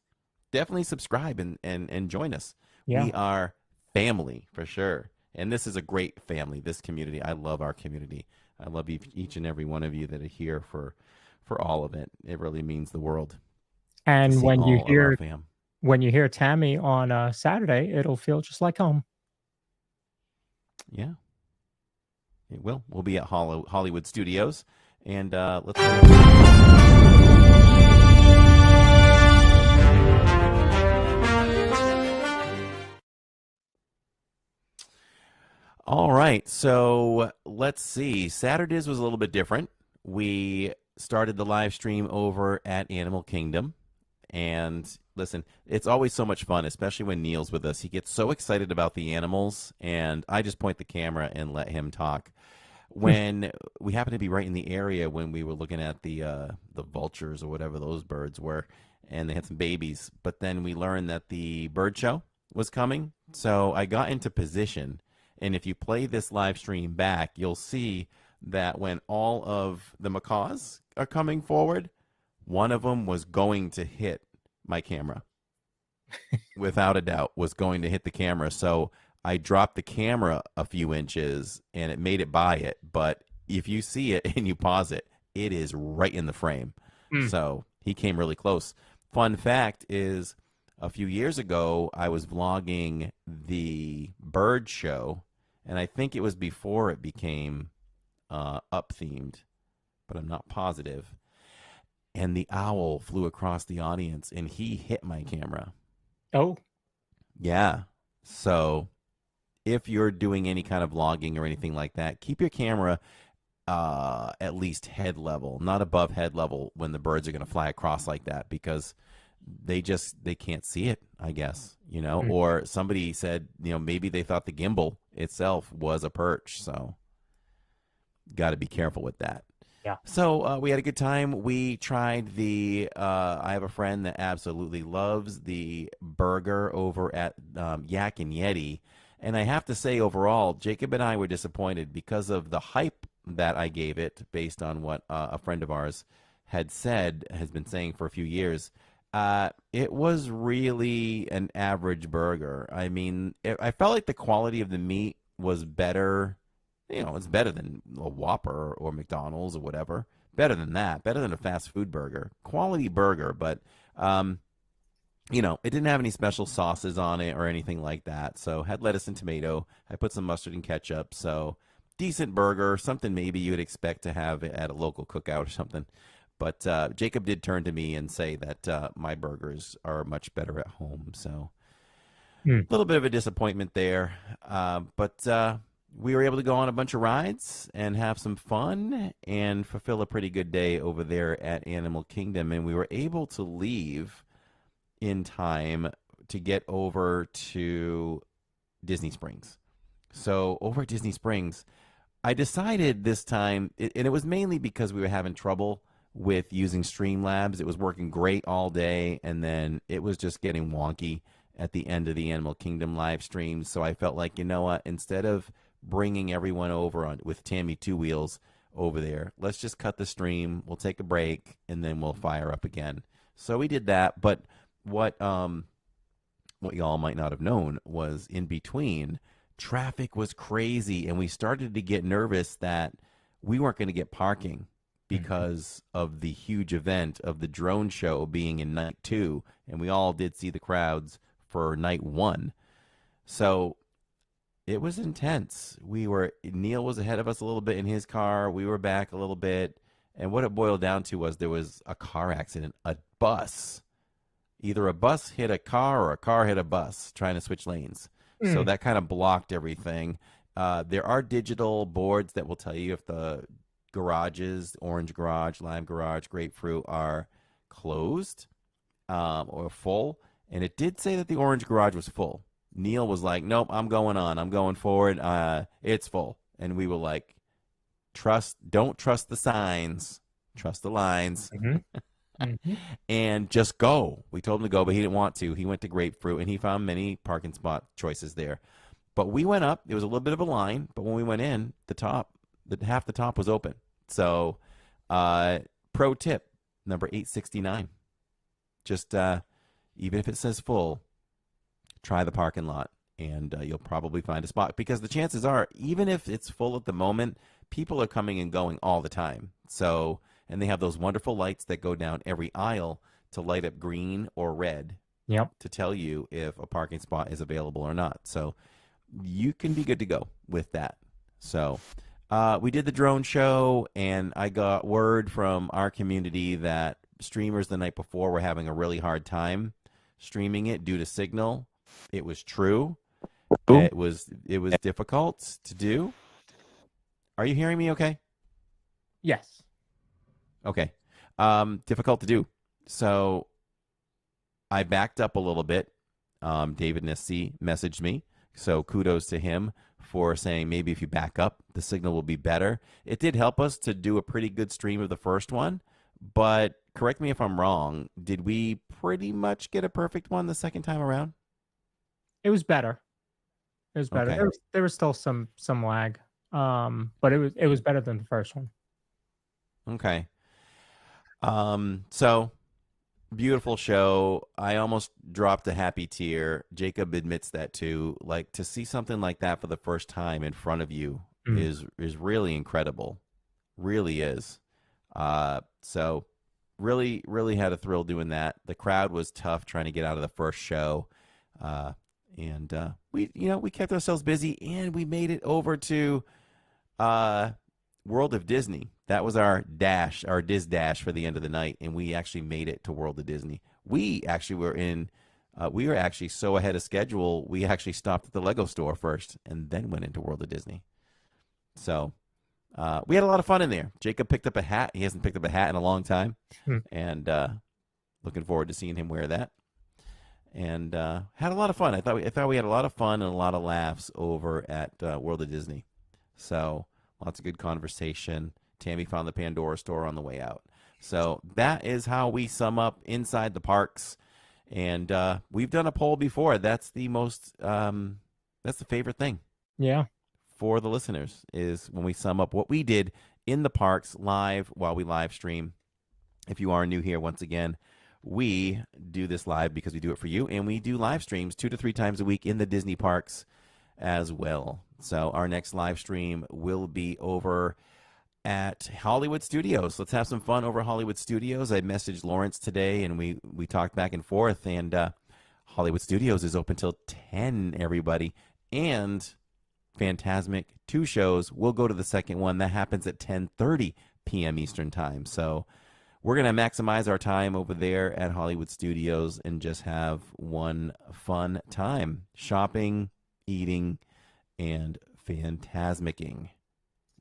Definitely subscribe and join us. Yeah. We are family for sure. And this is a great family, this community. I love our community. I love each and every one of you that are here for all of it. It really means the world. And when you hear Tammy on Saturday, it'll feel just like home. Yeah, it will. We'll be at Hollywood Studios, and let's. All right, so let's see. Saturdays was a little bit different. We started the live stream over at Animal Kingdom. And listen, it's always so much fun, especially when Neil's with us. He gets so excited about the animals, and I just point the camera and let him talk. When we happened to be right in the area when we were looking at the vultures or whatever those birds were, and they had some babies. But then we learned that the bird show was coming, so I got into position. And if you play this live stream back, you'll see that when all of the macaws are coming forward, one of them was going to hit my camera. Without a doubt, was going to hit the camera. So I dropped the camera a few inches, and it made it by it. But if you see it and you pause it, it is right in the frame. So he came really close. Fun fact is, a few years ago, I was vlogging the bird show, and I think it was before it became up-themed, but I'm not positive. And the owl flew across the audience, and he hit my camera. Oh. Yeah. So if you're doing any kind of vlogging or anything like that, keep your camera at least head level, not above head level when the birds are going to fly across like that, because they can't see it, I guess, you know. Or somebody said, you know, maybe they thought the gimbal itself was a perch. So got to be careful with that. Yeah. So we had a good time. We tried I have a friend that absolutely loves the burger over at Yak and Yeti. And I have to say, overall, Jacob and I were disappointed because of the hype that I gave it based on what a friend of ours has been saying for a few years. It was really an average burger. I mean, I felt like the quality of the meat was better. You know, it's better than a Whopper or McDonald's or whatever. Better than that. Better than a fast food burger. Quality burger, but, you know, it didn't have any special sauces on it or anything like that. So had lettuce and tomato. I put some mustard and ketchup. So decent burger, something maybe you would expect to have at a local cookout or something. But Jacob did turn to me and say that my burgers are much better at home. So a little bit of a disappointment there. But we were able to go on a bunch of rides and have some fun and fulfill a pretty good day over there at Animal Kingdom. And we were able to leave in time to get over to Disney Springs. So over at Disney Springs, I decided this time, and it was mainly because we were having trouble with using Streamlabs. It was working great all day, and then it was just getting wonky at the end of the Animal Kingdom live stream. So I felt like, you know what, instead of bringing everyone over with Tammy Two Wheels over there, let's just cut the stream. We'll take a break, and then we'll fire up again. So we did that. But what y'all might not have known was in between, traffic was crazy, and we started to get nervous that we weren't going to get parking because of the huge event of the drone show being in night 2, and we all did see the crowds for night 1. So it was intense. Neil was ahead of us a little bit in his car. We were back a little bit. And what it boiled down to was there was a car accident, a bus. Either a bus hit a car or a car hit a bus trying to switch lanes. So that kind of blocked everything. There are digital boards that will tell you if the garages, orange garage, lime garage, grapefruit, are closed or full. And it did say that the orange garage was full. Neil was like, nope, I'm going on. I'm going forward. It's full. And we were like, don't trust the signs. Trust the lines. And just go. We told him to go, but he didn't want to. He went to grapefruit, and he found many parking spot choices there. But we went up. There was a little bit of a line, but when we went in, half the top was open. So pro tip, number 869. Just even if it says full, try the parking lot, and you'll probably find a spot, because the chances are, even if it's full at the moment, people are coming and going all the time. So, and they have those wonderful lights that go down every aisle to light up green or red to tell you if a parking spot is available or not. So you can be good to go with that. So we did the drone show, and I got word from our community that streamers the night before were having a really hard time streaming it due to signal. It was true. It was difficult to do. Are you hearing me okay? Yes. Okay. Difficult to do. So I backed up a little bit. David Nissi messaged me. So kudos to him for saying maybe if you back up, the signal will be better. It did help us to do a pretty good stream of the first one, but correct me if I'm wrong. Did we pretty much get a perfect one the second time around? It was better. It was better. Okay. There was still some lag, but it was better than the first one. Okay. So beautiful show. I almost dropped a happy tear. Jacob admits that too. Like, to see something like that for the first time in front of you is really incredible. Really is. So really, really had a thrill doing that. The crowd was tough trying to get out of the first show. And we kept ourselves busy, and we made it over to World of Disney. That was our Diz dash for the end of the night, and we actually made it to World of Disney. We actually we were actually so ahead of schedule, we actually stopped at the Lego store first and then went into World of Disney. So we had a lot of fun in there. Jacob picked up a hat. He hasn't picked up a hat in a long time, and looking forward to seeing him wear that. And had a lot of fun. I thought we had a lot of fun and a lot of laughs over at World of Disney. So lots of good conversation. Tammy found the Pandora store on the way out. So that is how we sum up inside the parks. And we've done a poll before. That's the most that's the favorite thing. Yeah. For the listeners is when we sum up what we did in the parks live while we live stream. If you are new here, once again, we do this live because we do it for you, and we do live streams 2 to 3 times a week in the Disney parks as well. So our next live stream will be over at Hollywood Studios. Let's have some fun over Hollywood Studios. I messaged Lawrence today, and we talked back and forth, and Hollywood Studios is open till 10, everybody. And Fantasmic 2 shows. We'll go to the second one. That happens at 10:30 p.m. Eastern Time. So we're going to maximize our time over there at Hollywood Studios and just have one fun time. Shopping, eating, and Fantasmicking.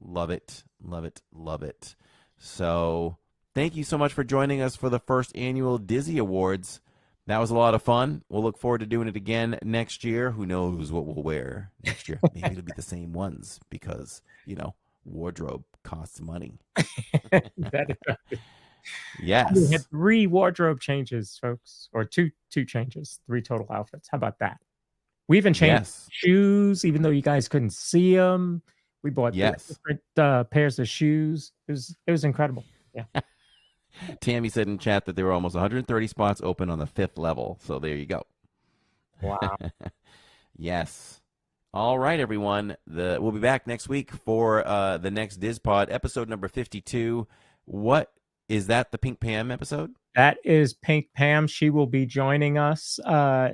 Love it, love it, love it. So thank you so much for joining us for the first annual Disney Awards. That was a lot of fun. We'll look forward to doing it again next year. Who knows what we'll wear next year? Maybe it'll be the same ones because, wardrobe costs money. Yes. We had 3 wardrobe changes, folks, or two changes, 3 total outfits. How about that? We even changed shoes, even though you guys couldn't see them. We bought different pairs of shoes. It was incredible. Yeah. Tammy said in chat that there were almost 130 spots open on the 5th level. So there you go. Wow. Yes. All right, everyone. We'll be back next week for the next DIZPod, episode number 52. What is that? The Pink Pam episode? That is Pink Pam. She will be joining us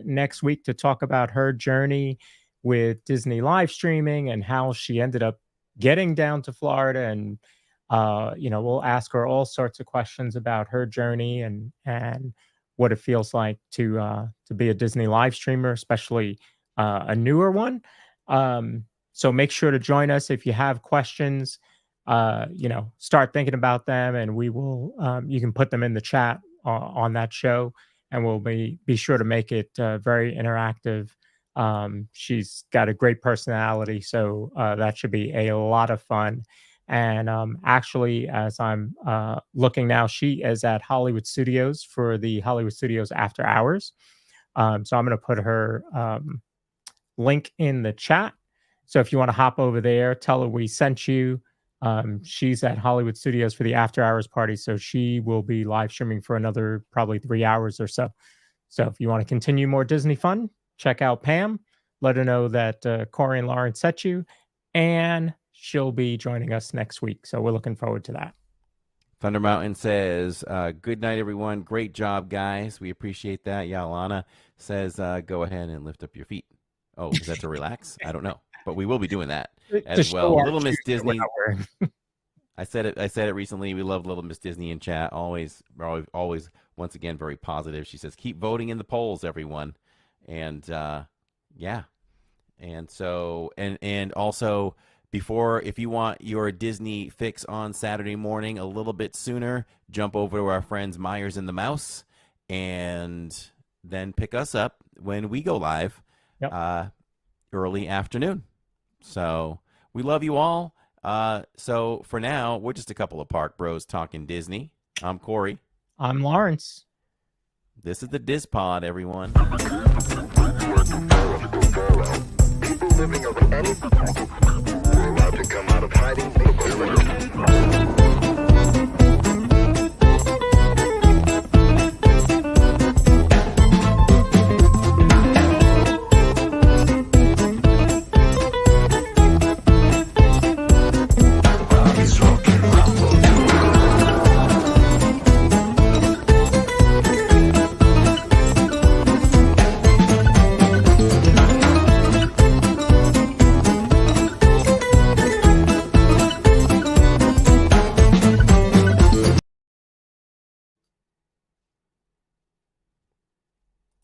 next week to talk about her journey with Disney live streaming and how she ended up getting down to Florida. And, we'll ask her all sorts of questions about her journey and what it feels like to be a Disney live streamer, especially a newer one. So make sure to join us if you have questions. Start thinking about them, and we will. You can put them in the chat on that show, and we'll be sure to make it very interactive. She's got a great personality, so that should be a lot of fun. And actually, as I'm looking now, she is at Hollywood Studios for the Hollywood Studios After Hours. So I'm going to put her link in the chat. So if you want to hop over there, tell her we sent you. She's at Hollywood Studios for the After Hours party, so she will be live streaming for another probably 3 hours or so. So if you want to continue more Disney fun, check out Pam. Let her know that Corey and Lauren sent you, and she'll be joining us next week. So we're looking forward to that. Thunder Mountain says, good night, everyone. Great job, guys. We appreciate that. Yalana says, go ahead and lift up your feet. Oh, is that to relax? I don't know. But we will be doing that as well. Little Miss Disney. I said it recently. We love Little Miss Disney in chat. Always, once again, very positive. She says, keep voting in the polls, everyone. And, yeah. And so, and also, before, if you want your Disney fix on Saturday morning a little bit sooner, jump over to our friends Myers and the Mouse, and then pick us up when we go live early afternoon. So we love you all. So for now, we're just a couple of park bros talking Disney. I'm Corey. I'm Lawrence. This is the DIZPod, everyone. People living over any allowed to come out of hiding.